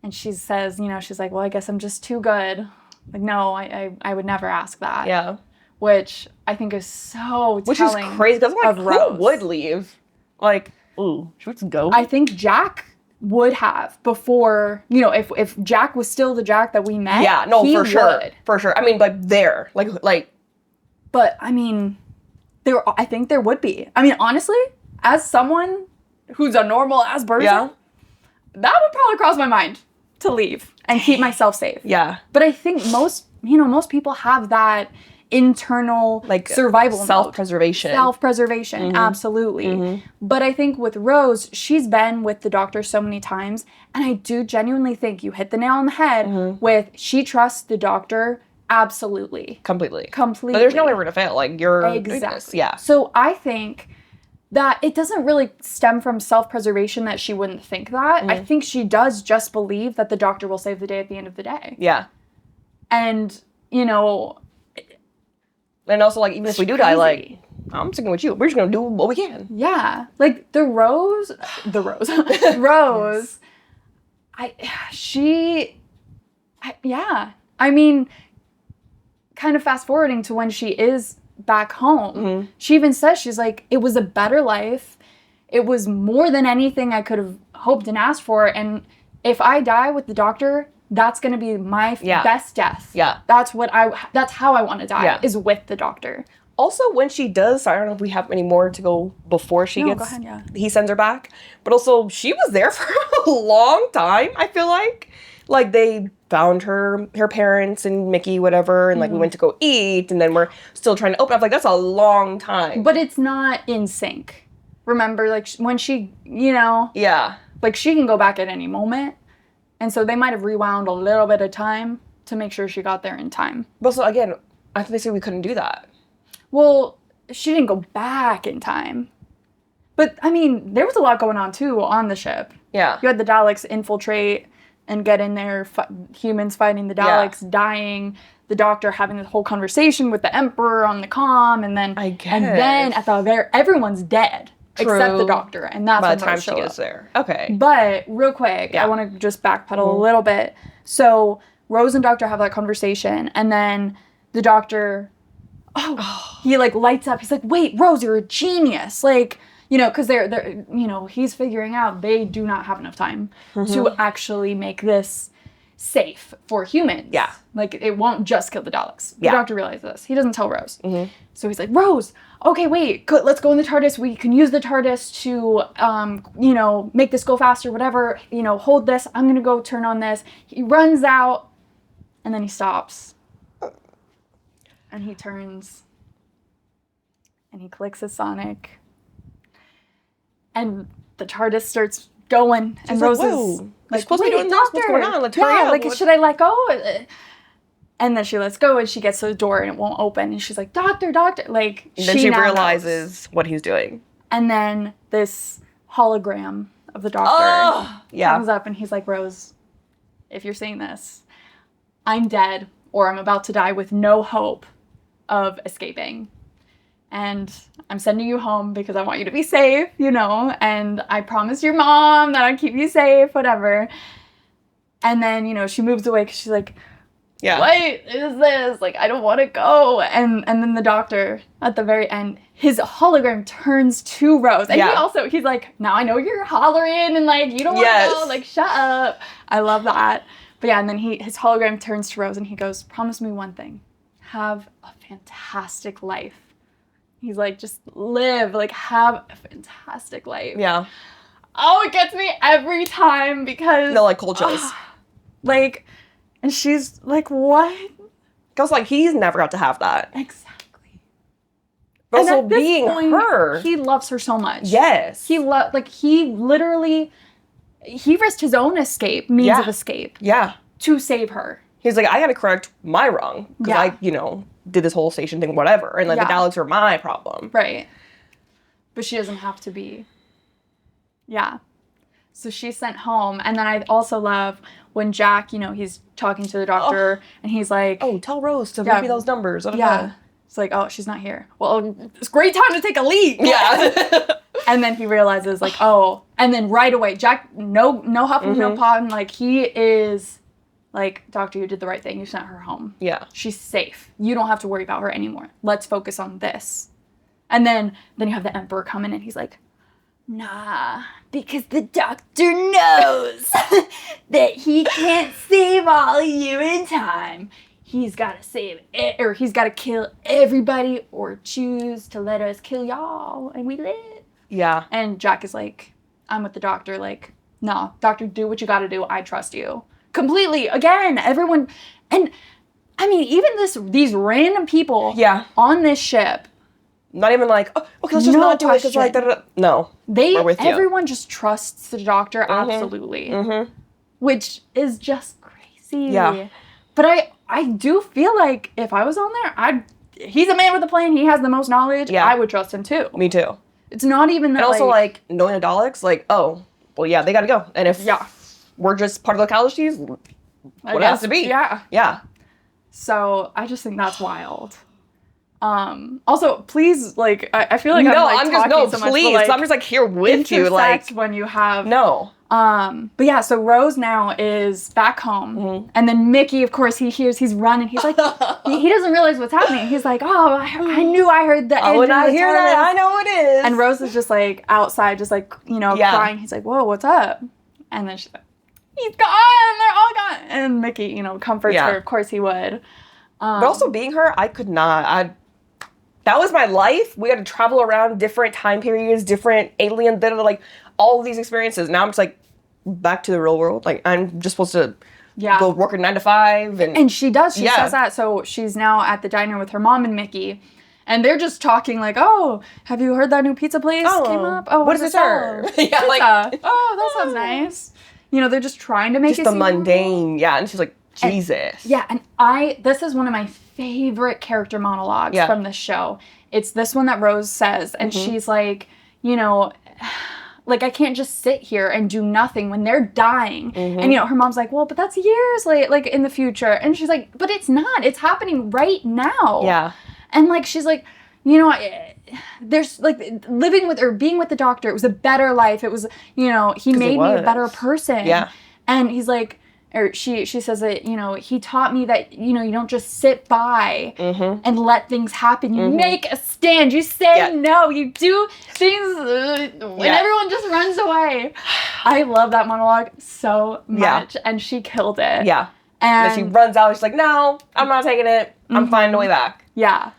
And she says, you know, she's like, well, I guess I'm just too good. Like, no, I would never ask that. Yeah. Which I think is so telling. Which is crazy, because I'm like, who would leave? Like, ooh, should we go? I think Jack would have before, you know, if Jack was still the Jack that we met. Yeah, no, for sure. For sure. I mean, like, there. Like. But, I mean, I think there would be. I mean, honestly, as someone who's a normal-ass person, that would probably cross my mind to leave and keep myself safe. Yeah. But I think most people have that internal, like, survival self-preservation. Absolutely. But I think with Rose, she's been with the doctor so many times, and I do genuinely think you hit the nail on the head with she trusts the doctor absolutely. Completely. But there's no way we're gonna fail. Like, you're exactly. Yeah. So I think that it doesn't really stem from self-preservation that she wouldn't think that. I think she does just believe that the doctor will save the day at the end of the day. Yeah. And, you know, and also, like, even if we do die, like, I'm sticking with you. We're just gonna do what we can. Yeah. Like, Rose. I mean, kind of fast forwarding to when she is back home, she even says, she's like, it was a better life. It was more than anything I could have hoped and asked for. And if I die with the doctor, that's going to be my best death. Yeah. That's how I want to die, is with the doctor. Also, when she does, I don't know if we have any more to go before he sends her back. But also, she was there for a long time, I feel like. Like, they found her parents and Mickey, whatever, and like we went to go eat, and then we're still trying to open up. Like, that's a long time. But it's not in sync. Remember, like, when she, you know... Yeah. Like, she can go back at any moment. And so they might have rewound a little bit of time to make sure she got there in time. But so, again, I think they said we couldn't do that. Well, she didn't go back in time. But, I mean, there was a lot going on, too, on the ship. Yeah. You had the Daleks infiltrate and get in there, humans fighting the Daleks, dying, the Doctor having this whole conversation with the Emperor on the comm, and then... I guess. And then, at the very... Everyone's dead. True. Except the Doctor, and that's by when the time Rose she show gets up. there. Okay. But, real quick, I want to just backpedal a little bit. So, Rose and Doctor have that conversation, and then the Doctor... he, like, lights up. He's like, wait, Rose, you're a genius. Like, you know, because they're, you know, he's figuring out they do not have enough time to actually make this safe for humans. Yeah. Like, it won't just kill the Daleks. The Yeah. Doctor realizes this. He doesn't tell Rose. So he's like, Rose, okay, wait, let's go in the TARDIS. We can use the TARDIS to, you know, make this go faster, whatever. You know, hold this. I'm going to go turn on this. He runs out, and then he stops. And he turns, and he clicks his Sonic. And the TARDIS starts going, and Rose is like, supposed to be doing this. What's going on? Let's hurry up. Like, should I let go? And then she lets go, and she gets to the door, and it won't open. And she's like, Doctor, Doctor. Like, and then she realizes what he's doing. And then this hologram of the Doctor comes up, and he's like, Rose, if you're seeing this, I'm dead, or I'm about to die with no hope of escaping. And I'm sending you home because I want you to be safe, you know, and I promised your mom that I'd keep you safe, whatever. And then, you know, she moves away because she's like, what is this? Like, I don't want to go. And then the Doctor, at the very end, his hologram turns to Rose. And he's like, now I know you're hollering and, like, you don't want to go. Like, shut up. I love that. But yeah, and then his hologram turns to Rose and he goes, promise me one thing. Have a fantastic life. He's like, just live, like, have a fantastic life. Yeah. Oh, it gets me every time because... No, like, cold chills. Like, and she's like, what? Because, like, he's never got to have that. Exactly. But also being her. He loves her so much. Yes. He literally, he risked his own means of escape. Yeah. To save her. He's like, I gotta correct my wrong. Because I, you know, did this whole station thing, whatever. And, like, the Daleks are my problem. Right. But she doesn't have to be. Yeah. So she's sent home. And then I also love when Jack, you know, he's talking to the Doctor. And he's like... Oh, tell Rose to read me those numbers. Yeah. It's like, oh, she's not here. Well, it's a great time to take a leak. Yeah. And then he realizes, like, oh. And then right away, Jack, no huffing, no pawing. Like, he is... Like, Doctor, you did the right thing. You sent her home. Yeah. She's safe. You don't have to worry about her anymore. Let's focus on this. And then you have the Emperor come in and he's like, nah, because the Doctor knows that he can't save all of you in time. He's got to save it, or he's got to kill everybody or choose to let us kill y'all and we live. Yeah. And Jack is like, I'm with the Doctor. Like, no, Doctor, do what you got to do. I trust you. Completely. Again, everyone, and I mean, even these random people on this ship. Not even like, oh, okay, let's just not do it because like, no. Everyone just trusts the Doctor, absolutely. Which is just crazy. Yeah. But I do feel like if I was on there, he's a man with a plan, he has the most knowledge, I would trust him too. Me too. It's not even that, and also, like knowing the Daleks, like, oh, well, yeah, they gotta go. And if we're just part of the casualties, what it has to be. Yeah. Yeah. So I just think that's wild. Also, please, like, I feel like I'm talking so much, please. but, like, I'm just like here with you, like when you have But yeah, so Rose now is back home, and then Mickey, of course, he's running. He's like, he doesn't realize what's happening. He's like, oh, I knew I heard the engine. When I hear that, I know what it is. And Rose is just like outside, just like, you know, crying. He's like, whoa, what's up? And then she's like, he's gone. They're all gone. And Mickey, you know, comforts her. Of course he would. But also being her, I could not. That was my life. We had to travel around different time periods, different aliens, like all of these experiences. Now I'm just like back to the real world. Like I'm just supposed to Yeah. Go work a 9 to 5. And she does. She says that. So she's now at the diner with her mom and Mickey. And they're just talking like, oh, have you heard that new pizza place came up? Oh, what does it serve? Yeah, like, oh, that sounds nice. You know, they're just trying to make just it the mundane. Yeah, and she's like, Jesus. And this is one of my favorite character monologues from this show. It's this one that Rose says, and she's like, you know, like, I can't just sit here and do nothing when they're dying. And, you know, her mom's like, well, but that's years like in the future. And she's like, but it's not. It's happening right now. Yeah. And, like, she's like, you know, there's, like, living with or being with the doctor, it was a better life. It was, you know, he made me a better person. Yeah. And he's like, or she says that, you know, he taught me that, you know, you don't just sit by and let things happen. You make a stand. You say no. You do things when everyone just runs away. I love that monologue so much. And she killed it. Yeah. And she runs out. She's like, no, I'm not taking it. I'm finding a way back. Yeah.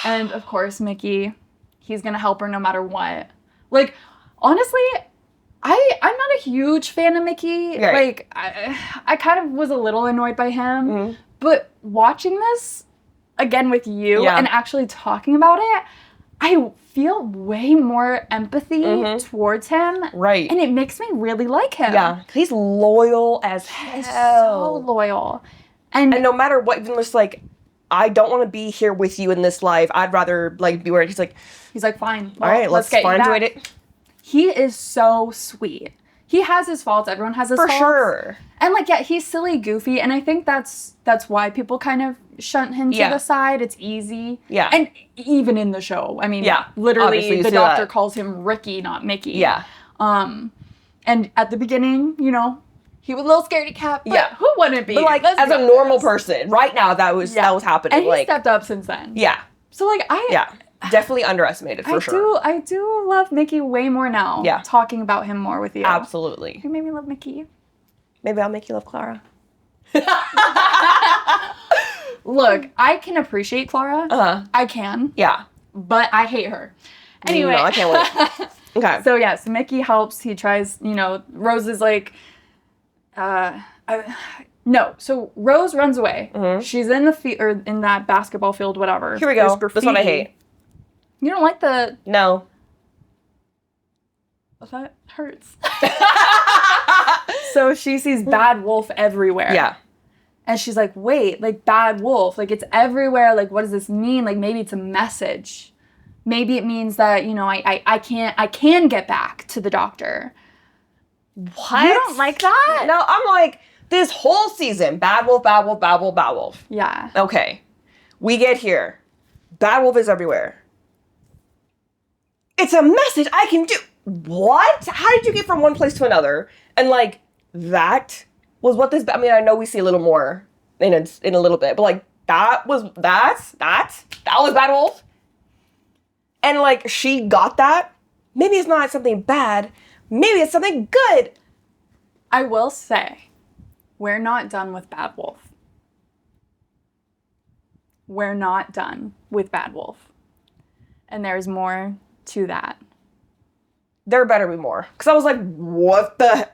And, of course, Mickey, he's going to help her no matter what. Like, honestly, I'm not a huge fan of Mickey. Right. Like, I kind of was a little annoyed by him. But watching this, again, with you and actually talking about it, I feel way more empathy towards him. Right. And it makes me really like him. Yeah. He's loyal as hell. He's so loyal. And no matter what, even just like, I don't want to be here with you in this life. I'd rather, like, be where he's like, fine. Well, all right, let's get find you back. it. He is so sweet. He has his faults. Everyone has his faults. For sure. And, like, yeah, he's silly, goofy. And I think that's why people kind of shunt him to the side. It's easy. Yeah. And even in the show. I mean, literally, the doctor calls him Ricky, not Mickey. Yeah. And at the beginning, you know, he was a little scaredy cat, but who wouldn't be? But, like, as a normal person, right now, that was happening. And he stepped up since then. Yeah. So, like, definitely underestimated, for sure. I do love Mickey way more now. Yeah. Talking about him more with you. Absolutely. You made me love Mickey. Maybe I'll make you love Clara. Look, I can appreciate Clara. I can. Yeah. But I hate her. Anyway. No, I can't wait. Okay. So, yes, Mickey helps. He tries, you know, Rose is like... no, so Rose runs away. She's in the in that basketball field, whatever. Here we go. That's what I hate. You don't like the... No. That hurts. So she sees Bad Wolf everywhere. Yeah. And she's like, wait, like, Bad Wolf, like, it's everywhere. Like, what does this mean? Like, maybe it's a message. Maybe it means that, you know, I can get back to the doctor. What? You don't like that? No, I'm like, this whole season, Bad Wolf, Bad Wolf, Bad Wolf, Bad Wolf. Yeah. Okay. We get here. Bad Wolf is everywhere. It's a message I can do. What? How did you get from one place to another? And, like, that was what this... I mean, I know we see a little more in a little bit, but, like, that was Bad Wolf. And, like, she got that. Maybe it's not something bad. Maybe it's something good. I will say, we're not done with Bad Wolf. We're not done with Bad Wolf. And there's more to that. There better be more. Because I was like, what the...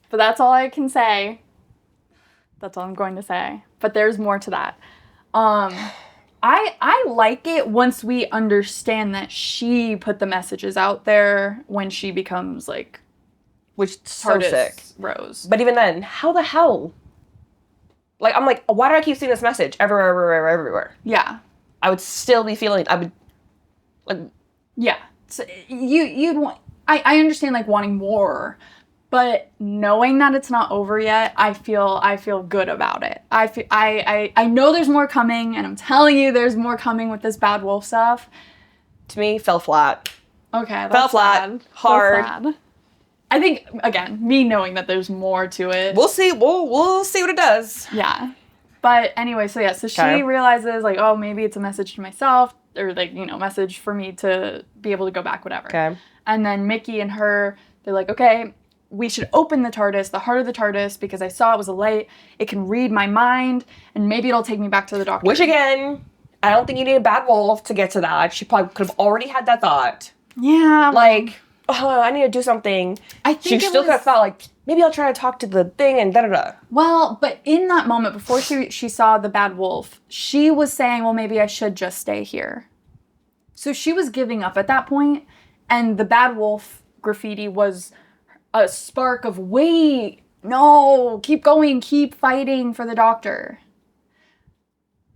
But that's all I can say. That's all I'm going to say. But there's more to that. I like it once we understand that she put the messages out there when she becomes, like... Which is so sick. Rose. But even then, how the hell? Like, I'm like, why do I keep seeing this message everywhere? Yeah. I would still be feeling, like... Yeah. So you'd want... I understand, like, wanting more, but knowing that it's not over yet, I feel good about it. I know there's more coming, and I'm telling you there's more coming with this Bad Wolf stuff. To me, fell flat. Okay, that's fell flat. Sad. Hard. Sad. I think, again, me knowing that there's more to it. We'll see. We'll see what it does. Yeah. But anyway, so she realizes, like, oh, maybe it's a message to myself, or, like, you know, message for me to be able to go back, whatever. Okay. And then Mickey and her, they're like, okay, we should open the TARDIS, the heart of the TARDIS, because I saw it was a light. It can read my mind, and maybe it'll take me back to the doctor. Which, again, I don't think you need a Bad Wolf to get to that. She probably could have already had that thought. Yeah. Like... oh, I need to do something. I think she still kind of felt like, maybe I'll try to talk to the thing and da-da-da. Well, but in that moment, before she saw the bad wolf, she was saying, well, maybe I should just stay here. So she was giving up at that point, and the bad wolf graffiti was a spark of, wait, no, keep going, keep fighting for the doctor.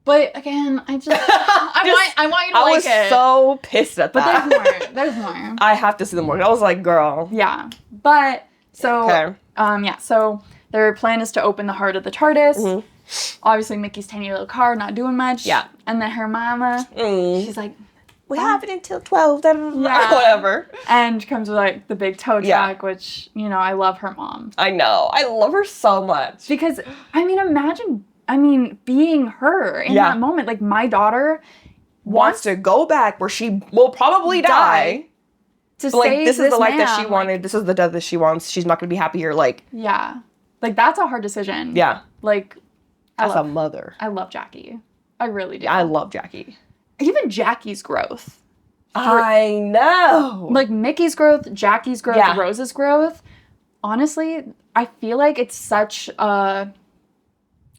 But again, I want you to like it. I was so pissed at that. But there's more. I have to see the more. I was like, girl. Yeah. But, so, okay. So their plan is to open the heart of the TARDIS. Obviously, Mickey's tiny little car, not doing much. Yeah. And then her mama, she's like, we have it until 12, whatever. And comes with, like, the big tow truck, which, you know, I love her mom. I know. I love her so much. Because, I mean, imagine, being her in that moment. Like, my daughter wants to go back where she will probably die. To save this is the life that she man, wanted. This is the death that she wants. She's not going to be happier. Like, yeah. Like, that's a hard decision. Yeah. Like, as a mother. I love Jackie. I really do. Yeah, I love Jackie. Even Jackie's growth. I know. Like, Mickey's growth, Jackie's growth, Rose's growth. Honestly, I feel like it's such a,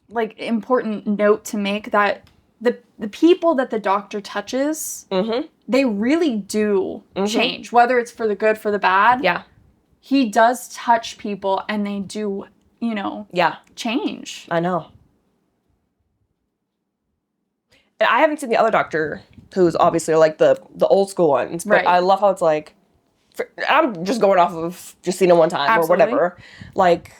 like, important note to make that the people that the doctor touches, they really do change. Whether it's for the good, for the bad. Yeah. He does touch people, and they do, you know, change. I know. And I haven't seen the other doctor, who's obviously like the old school ones, but I love how it's like, I'm just going off of just seeing him one time or whatever. Like,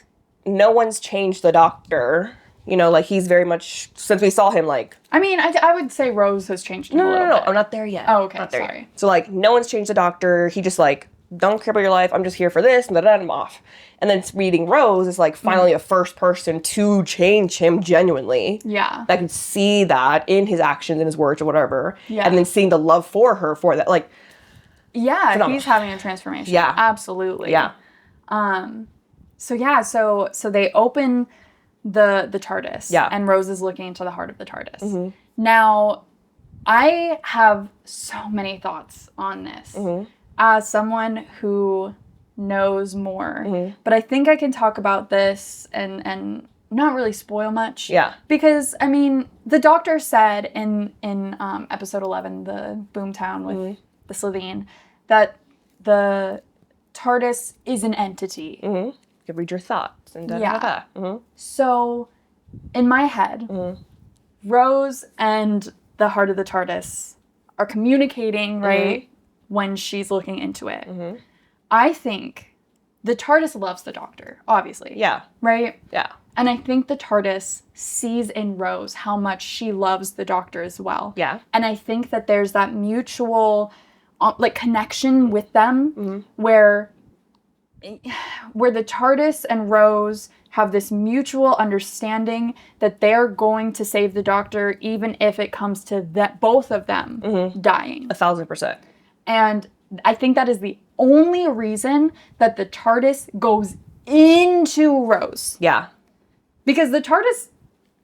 no one's changed the doctor. You know, like, he's very much, since we saw him, like... I mean, I would say Rose has changed him a little bit. I'm not there yet. Oh, okay, not there sorry. Yet. So, like, no one's changed the doctor. He just, like, don't care about your life. I'm just here for this, and then I'm off. And then reading Rose is, like, finally a first person to change him genuinely. Yeah. That can see that in his actions, in his words, or whatever. Yeah. And then seeing the love for her for that, like... Yeah, phenomenal. He's having a transformation. Yeah. Absolutely. Yeah. So they open the TARDIS. Yeah. And Rose is looking into the heart of the TARDIS. Now, I have so many thoughts on this. As someone who knows more. But I think I can talk about this and not really spoil much. Yeah. Because, I mean, the doctor said in episode 11, the Boomtown with the Slovene, that the TARDIS is an entity. You can read your thoughts and da. So, in my head, Rose and the heart of the TARDIS are communicating, right, when she's looking into it. I think the TARDIS loves the doctor, obviously. Yeah. Right? Yeah. And I think the TARDIS sees in Rose how much she loves the doctor as well. Yeah. And I think that there's that mutual, like, connection with them where the TARDIS and Rose have this mutual understanding that they're going to save the doctor even if it comes to that both of them dying. 1,000%. And I think that is the only reason that the TARDIS goes into Rose. Yeah. Because the TARDIS,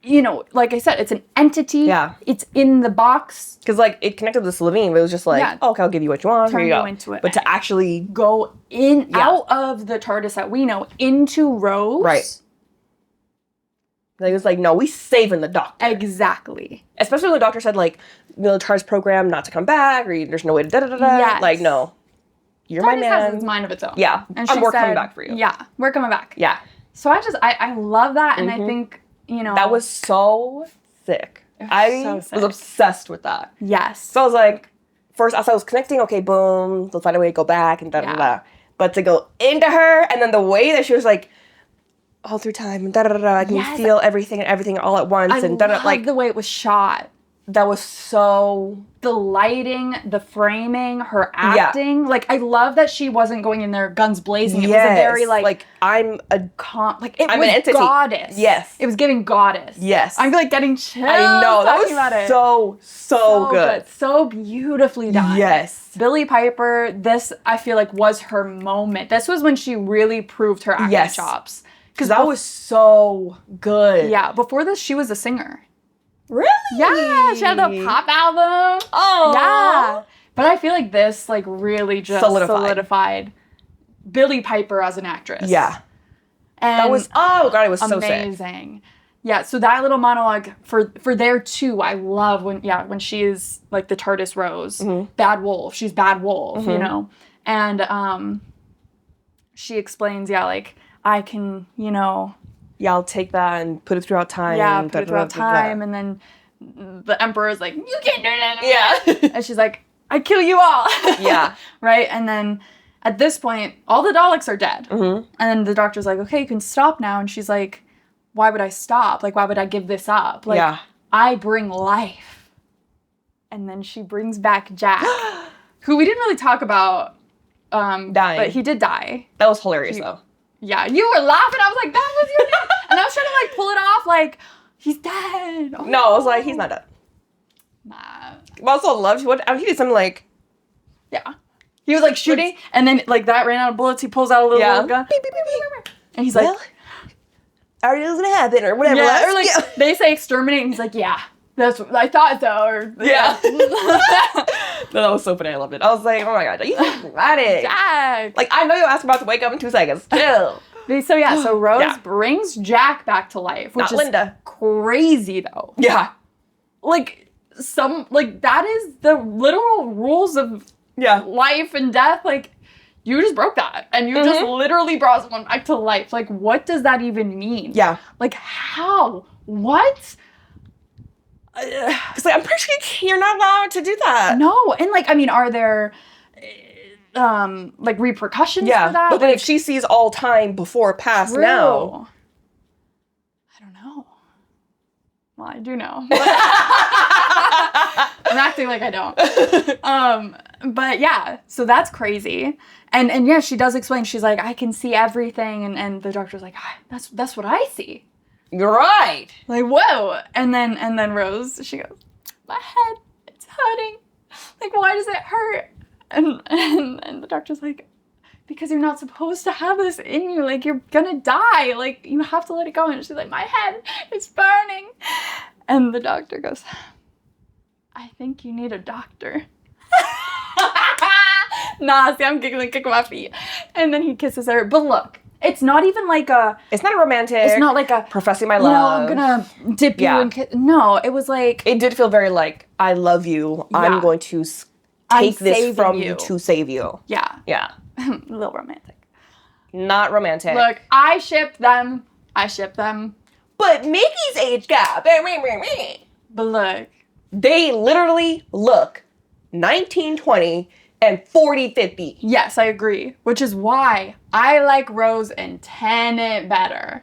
you know, like I said, it's an entity. Yeah. It's in the box. Because, like, it connected with Slovene, but it was just like, oh, okay, I'll give you what you want. Turn Here you go. into it. But to actually go in, out of the TARDIS that we know, into Rose. Right. Like, it was like, no, we saving the doctor. Exactly. Especially when the doctor said, like, the TARDIS program not to come back, or there's no way to da-da-da-da. Yes. Like, no. You're my TARDIS man. has its mind of its own. Yeah. And we're coming back for you. Yeah. We're coming back. Yeah. So I love that, and I think, you know. That was so sick. I was obsessed with that. Yes. So I was like, first, as I was connecting, okay, boom, let's find a way to go back, and da-da-da-da. But to go into her, and then the way that she was like, all through time, and da-da-da-da, I can feel everything and everything all at once, and da-da-da. Like, the way it was shot. That was so... The lighting, the framing, her acting. Like, I love that she wasn't going in there guns blazing. It was a very, like... I'm a... I'm an entity. Goddess. Yes. It was giving goddess. Yes. I'm, like, getting chills I know. That talking about it. So good. So beautifully done. Yes. Billie Piper, this, I feel like, was her moment. This was when she really proved her acting chops. Because that was so good. Yeah. Before this, she was a singer. Really? Yeah, she had a pop album. Oh. Yeah. But I feel like this, like, really just solidified Billie Piper as an actress. Yeah. And That was, oh God, it was so sick. amazing. Yeah, so that little monologue for there too, I love when she is like the TARDIS Rose, bad wolf. She's bad wolf, you know, and she explains, like I can, Yeah, I'll take that and put it throughout time. yeah, put it throughout time, and then the Emperor's like, you can't do that. Yeah. And she's like, I kill you all. Yeah. Right, and then at this point, all the Daleks are dead, and then the Doctor's like, okay, you can stop now, and she's like, why would I stop? Like, why would I give this up? Like, I bring life. And then she brings back Jack, who we didn't really talk about dying. But he did die. That was hilarious, though. Yeah, you were laughing. I was like, that was your name. And I was trying to, like, pull it off, like, he's dead. Oh, no, I was like, he's not dead. Nah. But I also loved, he did something like... Yeah. He was, like, shooting, and then, like, that ran out of bullets. He pulls out a little gun. Beep, beep, beep, beep. And he's like... Well, already was gonna happen, or whatever. Yeah, or, like, they say exterminate, and he's like, yeah. That's what I thought so. Or, yeah. No, that was so funny. I loved it. I was like, oh my God, you dramatic. Jack. Like, I know your ass about to wake up in 2 seconds. Chill. So Rose brings Jack back to life, which Not is Linda. Crazy though. Yeah. Like that is the literal rules of life and death. Like, you just broke that, and you just literally brought someone back to life. Like, what does that even mean? Yeah. Like, how? What? Because, like, I'm pretty sure you're not allowed to do that. No, and, like, I mean, are there, like, repercussions for that? But then if she sees all time before past now. I don't know. Well, I do know. I'm acting like I don't. But, yeah, so that's crazy. And yeah, she does explain. She's like, I can see everything. And the Doctor's like, that's what I see. You're right. Like, whoa. And then Rose, she goes, my head, it's hurting. Like, why does it hurt? And the Doctor's like, because you're not supposed to have this in you. Like, you're gonna die. Like, you have to let it go. And she's like, my head is burning. And the Doctor goes, I think you need a doctor. Nah, see, I'm giggling, kicking my feet. And then he kisses her. But look, it's not even like a... It's not a romantic... It's not like a... Professing my love. I'm gonna dip you and kiss... No, it was like... It did feel very like, I love you. Yeah. I'm going to take this from you to save you. Yeah. Yeah. A little romantic. Not romantic. Look, I ship them. But Mickey's age gap... But look... They literally look 1920... and 40-50. Yes, I agree. Which is why I like Rose and Tennant better.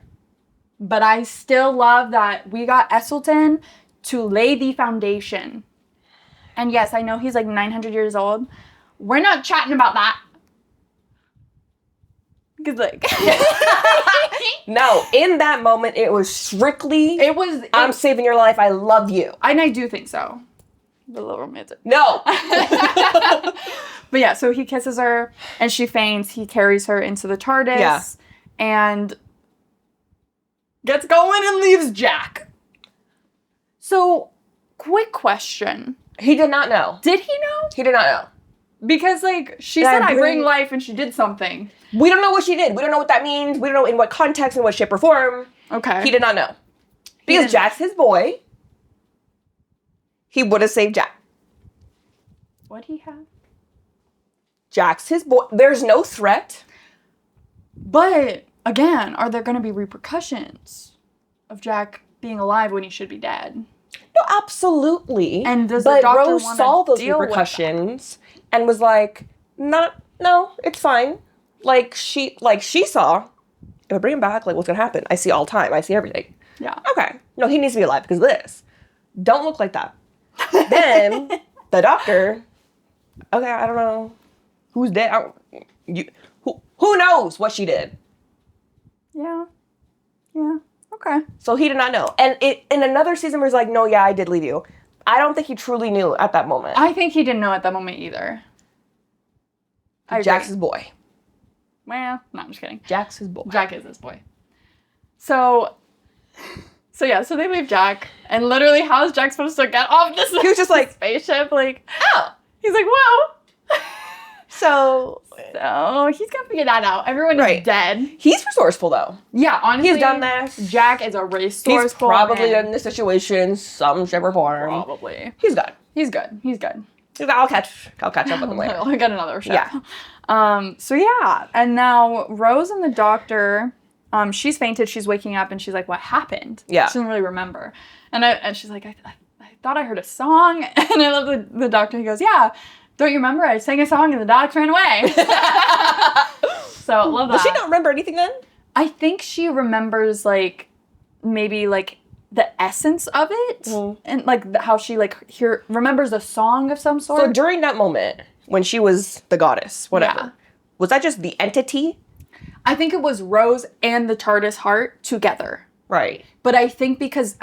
But I still love that we got Esselton to lay the foundation. And yes, I know he's like 900 years old. We're not chatting about that. Because like... No, in that moment, it was strictly... I'm saving your life, I love you. And I do think so. A little romantic. No. But yeah, so he kisses her and she faints. He carries her into the TARDIS and gets going and leaves Jack. So, quick question. He did not know. Did he know? He did not know. Because, like, she said, I bring life, and she did something. We don't know what she did. We don't know what that means. We don't know in what context, in what shape or form. Okay. He did not know. Because Jack's his boy. He would have saved Jack. What'd he have? Jack's his boy. There's no threat. But, again, are there going to be repercussions of Jack being alive when he should be dead? No, absolutely. And does the doctor Rose saw those repercussions and was like, no, it's fine. Like she saw, if I bring him back, like what's gonna happen? I see all time. I see everything. Yeah. Okay. No, he needs to be alive because of this. Don't look like that. Then the doctor, okay, I don't know who's dead. Who knows what she did? Yeah. Okay. So he did not know. And in another season where he's like, no, yeah, I did leave you. I don't think he truly knew at that moment. I think he didn't know at that moment either. Jack's his boy. Well, no, I'm just kidding. Jack's his boy. Jack is his boy. So they leave Jack, and literally, how is Jack supposed to get off this? He was just like spaceship, like, oh. He's like, whoa. So he's gonna figure that out. Everyone is dead. He's resourceful though. Yeah, honestly, he's done this. Jack is a resourceful. He's probably in this situation, some shape or form. Probably. He's good. He's good. He's good. I'll catch up with him later. I got another ship. Yeah. So yeah, and now Rose and the doctor, she's fainted. She's waking up, and she's like, "What happened?" Yeah. She doesn't really remember. And she's like, I thought I heard a song. And I love the doctor. He goes, "Yeah, don't you remember? I sang a song, and the dogs ran away." So love that. Does she not remember anything then? I think she remembers maybe the essence of it, and how she remembers a song of some sort. So during that moment when she was the goddess, whatever, was that just the entity? I think it was Rose and the TARDIS heart together. Right. But I think because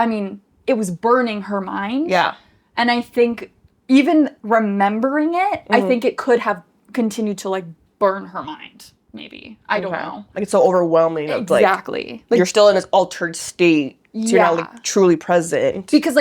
it was burning her mind. Yeah. And I think even remembering it, I think it could have continued to burn her mind. Maybe. I don't know. It's so overwhelming. Exactly. You're still in this altered state. So you're not truly present. Because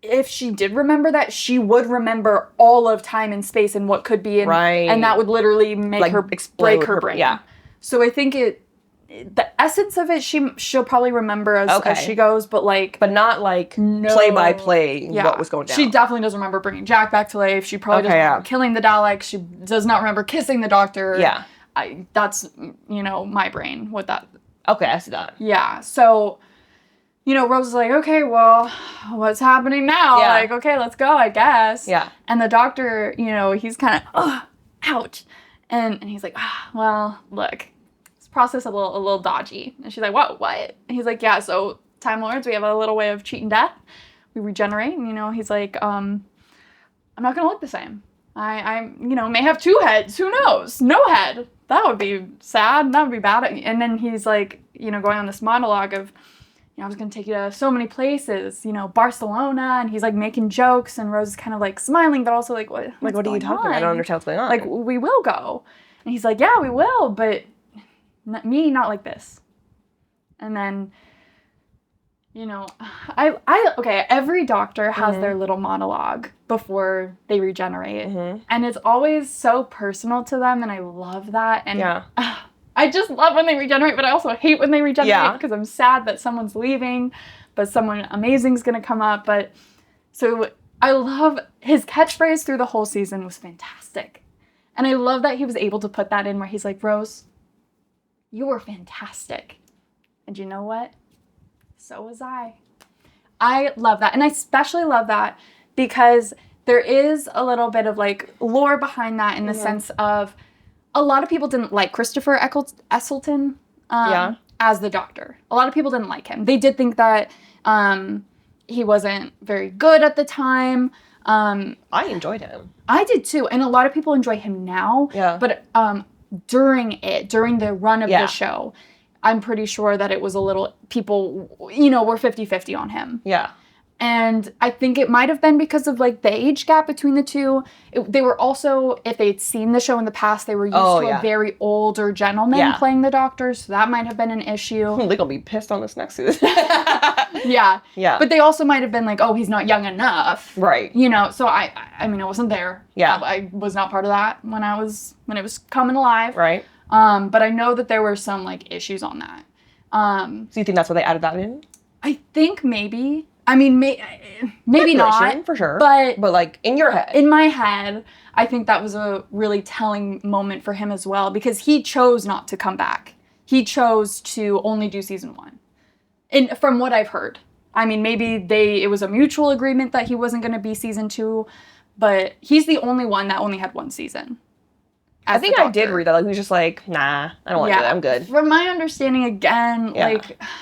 if she did remember that, she would remember all of time and space and what could be in, and that would literally make her break her brain. Yeah. So I think the essence of it, she'll probably remember as she goes, but not play by play what was going down. She definitely doesn't remember bringing Jack back to life. She probably doesn't remember killing the Daleks. She does not remember kissing the doctor. Yeah. That's my brain with that. Okay, I see that. Yeah. So, Rose is like, okay, well, what's happening now? Yeah. Okay, let's go, I guess. Yeah. And the doctor, he's kind of, ouch. And he's like, well, look, this process a little dodgy. And she's like, what? And he's like, yeah, so Time Lords, we have a little way of cheating death. We regenerate. And, he's like, I'm not going to look the same. I may have two heads. Who knows? No head. That would be sad. That would be bad. And then he's like, going on this monologue of, I was going to take you to so many places, Barcelona, and he's making jokes, and Rose is kind of smiling, but also what are you talking about? I don't understand what's going on. We will go. And he's like, yeah, we will, but not like this. And then, every doctor has their little monologue before they regenerate. And it's always so personal to them, and I love that. And I just love when they regenerate, but I also hate when they regenerate because I'm sad that someone's leaving, but someone amazing's going to come up. But so I love his catchphrase through the whole season was fantastic. And I love that he was able to put that in where he's like, Rose, you were fantastic. And you know what? So was I. I love that. And I especially love that because there is a little bit of lore behind that in the sense of a lot of people didn't like Christopher Eccleston as the Doctor. A lot of people didn't like him. They did think that he wasn't very good at the time. I enjoyed him. I did too. And a lot of people enjoy him now. Yeah. But during the run of the show, I'm pretty sure that it was a little, people, were 50-50 on him. Yeah. And I think it might have been because of the age gap between the two. They were also, if they'd seen the show in the past, they were used to a very older gentleman playing the Doctor, so that might have been an issue. They're gonna be pissed on this next season. Yeah. But they also might have been he's not young enough. Right. So I wasn't there. Yeah. I was not part of that when it was coming alive. Right. But I know that there were some issues on that. So you think that's why they added that in? I think maybe. I mean, maybe not. For sure. But in your head. In my head, I think that was a really telling moment for him as well, because he chose not to come back. He chose to only do season 1. From what I've heard. I mean, maybe it was a mutual agreement that he wasn't going to be season 2, but he's the only one that only had 1 season. I think I did read that. He was just nah, I don't want to do that. I'm good. From my understanding, again,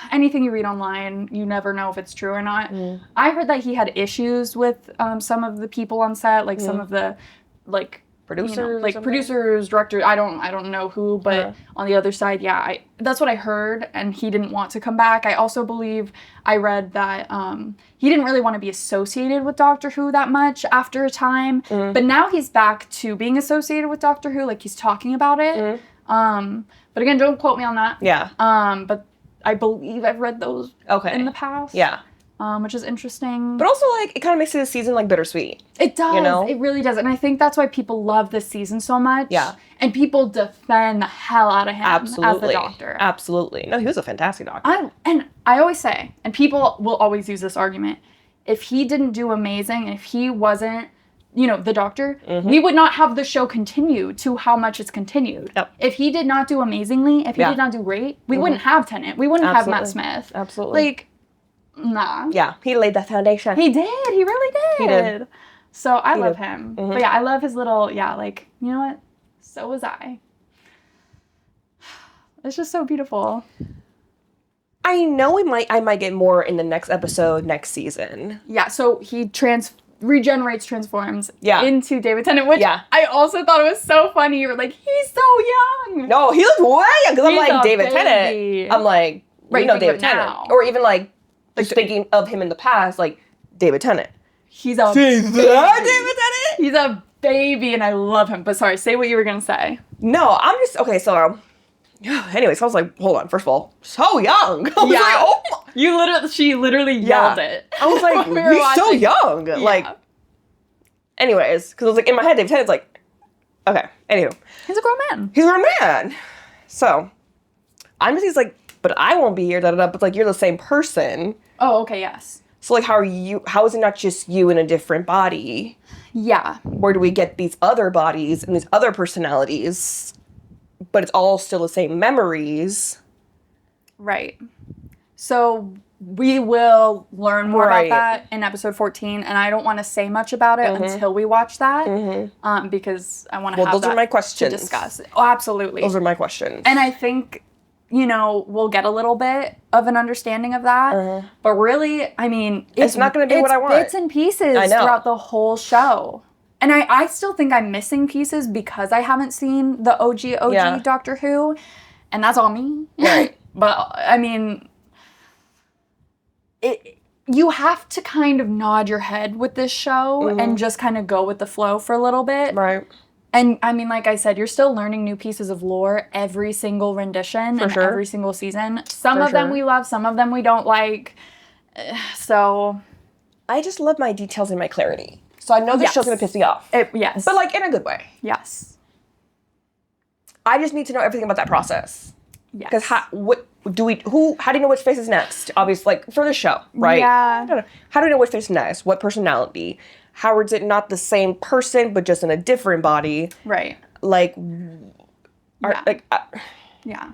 anything you read online, you never know if it's true or not. I heard that he had issues with some of the people on set, some of the producers, producers, directors. I don't know who, but on the other side, that's what I heard, and he didn't want to come back. I also believe I read that he didn't really want to be associated with Doctor Who that much after a time, but now he's back to being associated with Doctor Who, he's talking about it. But again, don't quote me on that. Yeah. But I believe I've read those in the past. Yeah. which is interesting. But also, like, it kind of makes the season, like, bittersweet. It does. You know? It really does. And I think that's why people love this season so much. Yeah. And people defend the hell out of him Absolutely. as the Doctor. Absolutely. No, he was a fantastic Doctor. I always say, and people will always use this argument, if he didn't do amazing, if he wasn't, the Doctor, we would not have the show continue to how much it's continued. Yep. If he did not do amazingly, if he did not do great, we wouldn't have Tennant. We wouldn't have Matt Smith. Absolutely. Like, nah. Yeah, he laid the foundation. He did. He really did. He did. So I love him. But yeah, I love his little, like, you know what? So was I. It's just so beautiful. I know I might get more in the next episode next season. Yeah, so he transforms into David Tennant, which I also thought it was so funny. You were like, he's so young. No, he looks way young. Because I'm He's like, a David baby. Tennant. I'm like, Right, David Tennant. now. Or even like just thinking of him in the past, like, David Tennant. He's a David Tennant? He's a baby, and I love him. But sorry, say what you were going to say. No, I'm just, okay, so, anyways, I was like, hold on, first of all, so young. I was like, oh my. She literally yelled it. I was like, when we were he's so watching. young. Yeah. Like, anyways, because I was like, in my head, David Tennant's like, okay, anywho. He's a grown man. He's a grown man. So, he's like, but I won't be here, but like, you're the same person. Oh, okay, yes. So, like, how is it not just you in a different body? Yeah. Where do we get these other bodies and these other personalities, but it's all still the same memories? Right. So we will learn more about that in episode 14, and I don't want to say much about it until we watch that, because I want to have those that are my questions to discuss. Oh, absolutely. Those are my questions. And I think, we'll get a little bit of an understanding of that, but really, I mean, it's not going to be what I want. Bits and pieces throughout the whole show. And I still think I'm missing pieces because I haven't seen the OG Doctor Who, and that's all me. Right. But, I mean, you have to kind of nod your head with this show and just kind of go with the flow for a little bit. Right. And, I mean, like I said, you're still learning new pieces of lore every single rendition and every single season. Some of them we love, some of them we don't like. So I just love my details and my clarity. So I know this show's going to piss me off. Yes. But, like, in a good way. Yes. I just need to know everything about that process. Yes. Because how do you know which face is next? Obviously, like, for the show, right? Yeah. How do we know which face is next? What personality? How is it not the same person, but just in a different body? Right. Like, yeah.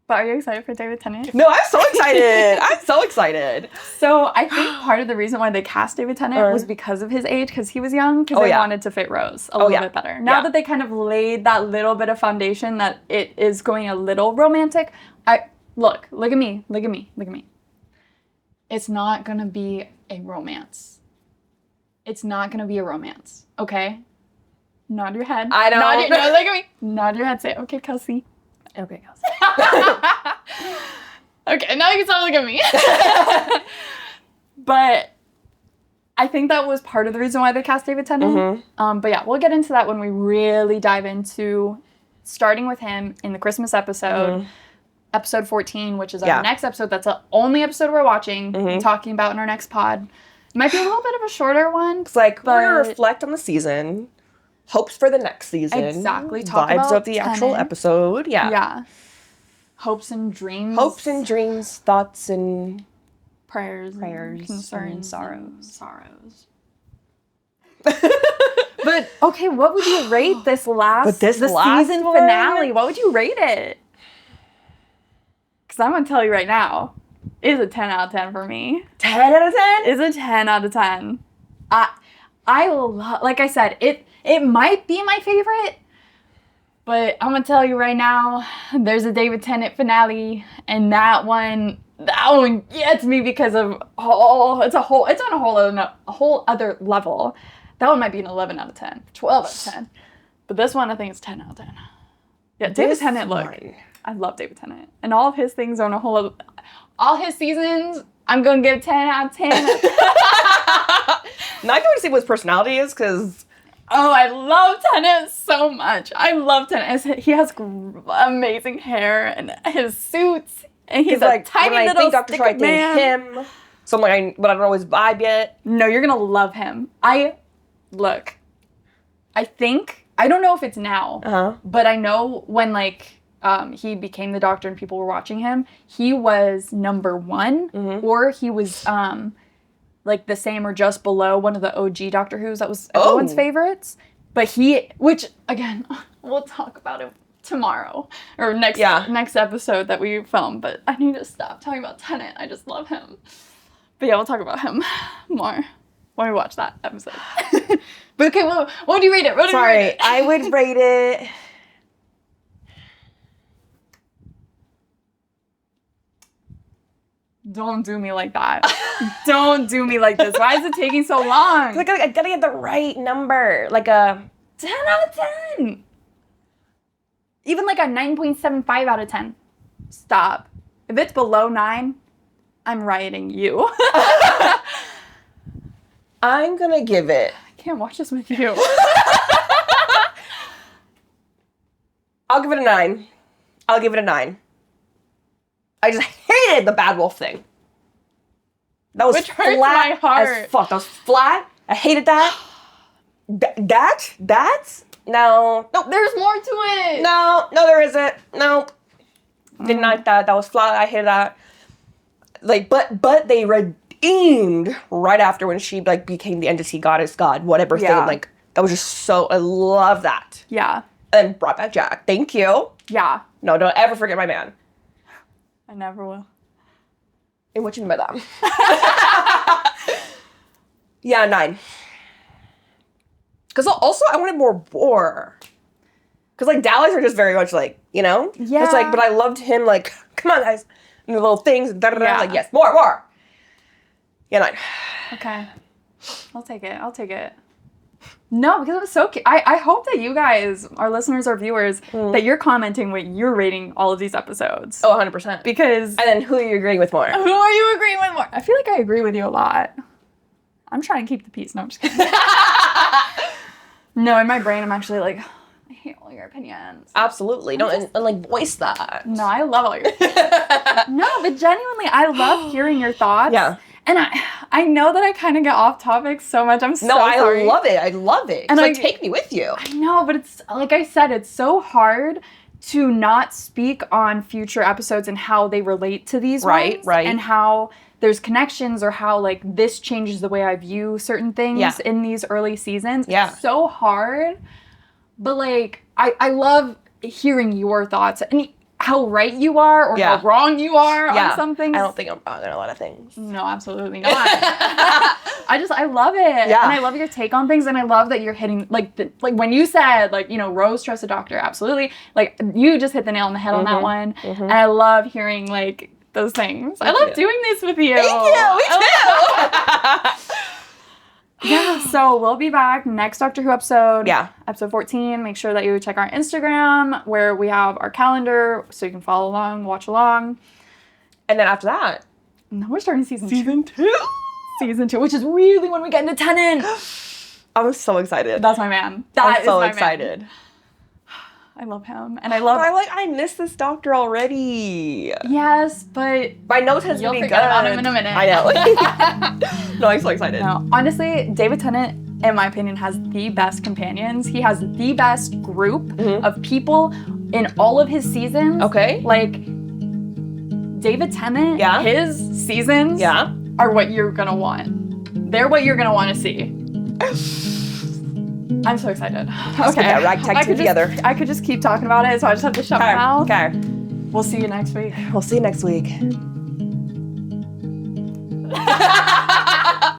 But are you excited for David Tennant? No, I'm so excited. I'm so excited. So I think part of the reason why they cast David Tennant was because of his age, because he was young, because they wanted to fit Rose a little bit better. Now that they kind of laid that little bit of foundation that it is going a little romantic, look at me. It's not going to be a romance. It's not going to be a romance, okay? Nod your head. I don't. No, look at me. Nod your head. Say, okay, Kelcie. Okay, Kelcie. Okay, now you can stop looking at me. But I think that was part of the reason why they cast David Tennant. But yeah, we'll get into that when we really dive into starting with him in the Christmas episode, episode 14, which is our next episode. That's the only episode we're watching, talking about in our next pod. It might be a little bit of a shorter one. It's like, we're going to reflect on the season. Hopes for the next season. Exactly. Talk vibes about of the actual episode. Yeah. Yeah. Hopes and dreams. Hopes and dreams, thoughts and prayers, concerns, and sorrows. But okay, what would you rate this last season finale? What would you rate it? Because I'm gonna tell you right now, it's a 10 out of 10 for me. 10 out of 10? It's a 10 out of 10. I love, like I said, it might be my favorite, but I'm gonna tell you right now, there's a David Tennant finale, and that one gets me because of it's on a whole other level. That one might be an 11 out of 10, 12 out of 10, but this one I think is 10 out of 10. Yeah, David Tennant. Look, I love David Tennant, and all of his things are on a whole other, all his seasons. I'm gonna give 10 out of 10. Now I can see what his personality is, because I love Tennant so much. I love Tennant. He has amazing hair and his suits, and he's like, a tiny little stick man. Him. So I'm like, but I don't know his vibe yet. No, you're gonna love him. I think, I don't know if it's now, but I know when, like, he became the Doctor and people were watching him, he was number 1, or he was, like, the same or just below one of the OG Doctor Who's that was everyone's favorites. But which, again, we'll talk about it tomorrow, or next episode that we film, but I need to stop talking about Tennant. I just love him. But yeah, we'll talk about him more when we watch that episode. But okay, what would you rate it? Sorry, I would rate it... Don't do me like that. Don't do me like this. Why is it taking so long? Like, I gotta get the right number. Like a... 10 out of 10. Even like a 9.75 out of 10. Stop. If it's below 9, I'm rioting you. I'm gonna give it... I can't watch this with you. I'll give it a 9. I just hated the Bad Wolf thing. That was Which hurts flat my heart. as fuck. That was flat. I hated that. That's... No. There's more to it. No, there isn't. No. Didn't like that. That was flat. I hated that. Like, but they redeemed right after when she, like, became the entity goddess god, whatever thing. Like, that was just so... I love that. Yeah. And brought back Jack. Thank you. Yeah. No, don't ever forget my man. I never will. And what you mean by that? Yeah, 9. Because also, I wanted more war. Because, like, Daleks are just very much, like, you know? Yeah. It's like, but I loved him, like, come on, guys. And the little things, Yeah. like, yes, more. Yeah, 9. Okay. I'll take it. No, because it was so cute. I hope that you guys, our listeners, our viewers, that you're commenting what you're rating all of these episodes. Oh, 100%. Because... And then who are you agreeing with more? Who are you agreeing with more? I feel like I agree with you a lot. I'm trying to keep the peace. No, I'm just kidding. No, in my brain, I'm actually like, I hate all your opinions. Absolutely. Don't, and like, voice that. No, I love all your No, but genuinely, I love hearing your thoughts. Yeah. And I know that I kind of get off topic so much. I'm so sorry. I love it. And like, take me with you. I know, but it's, like I said, it's so hard to not speak on future episodes and how they relate to these ones. Right. And how there's connections, or how, like, this changes the way I view certain things in these early seasons. Yeah. It's so hard. But, like, I love hearing your thoughts. And how right you are, or how wrong you are on some things. I don't think I'm wrong on a lot of things. No, absolutely not. I love it. Yeah. And I love your take on things, and I love that you're hitting, like when you said, like, you know, Rose trusts a doctor, absolutely. Like, you just hit the nail on the head on that one. And I love hearing, like, those things. I love doing this with you. Thank you, me too. Yeah, so we'll be back next Doctor Who episode. Yeah. Episode 14. Make sure that you check our Instagram, where we have our calendar, so you can follow along, watch along. And then after that... No, we're starting season 2. Season 2, which is really when we get into Tennant. I'm so excited. That's my man. I'm so excited. Man. I love him. And I miss this doctor already. Yes, but... My nose has to be good. You'll forget about him in a minute. I know. No, I'm so excited. No, honestly, David Tennant, in my opinion, has the best companions. He has the best group of people in all of his seasons. Okay. Like, David Tennant, his seasons are what you're gonna want. They're what you're gonna want to see. I'm so excited. Let's get that ragtag team together. I could just keep talking about it, so I just have to shut my mouth. Okay. We'll see you next week. We'll see you next week.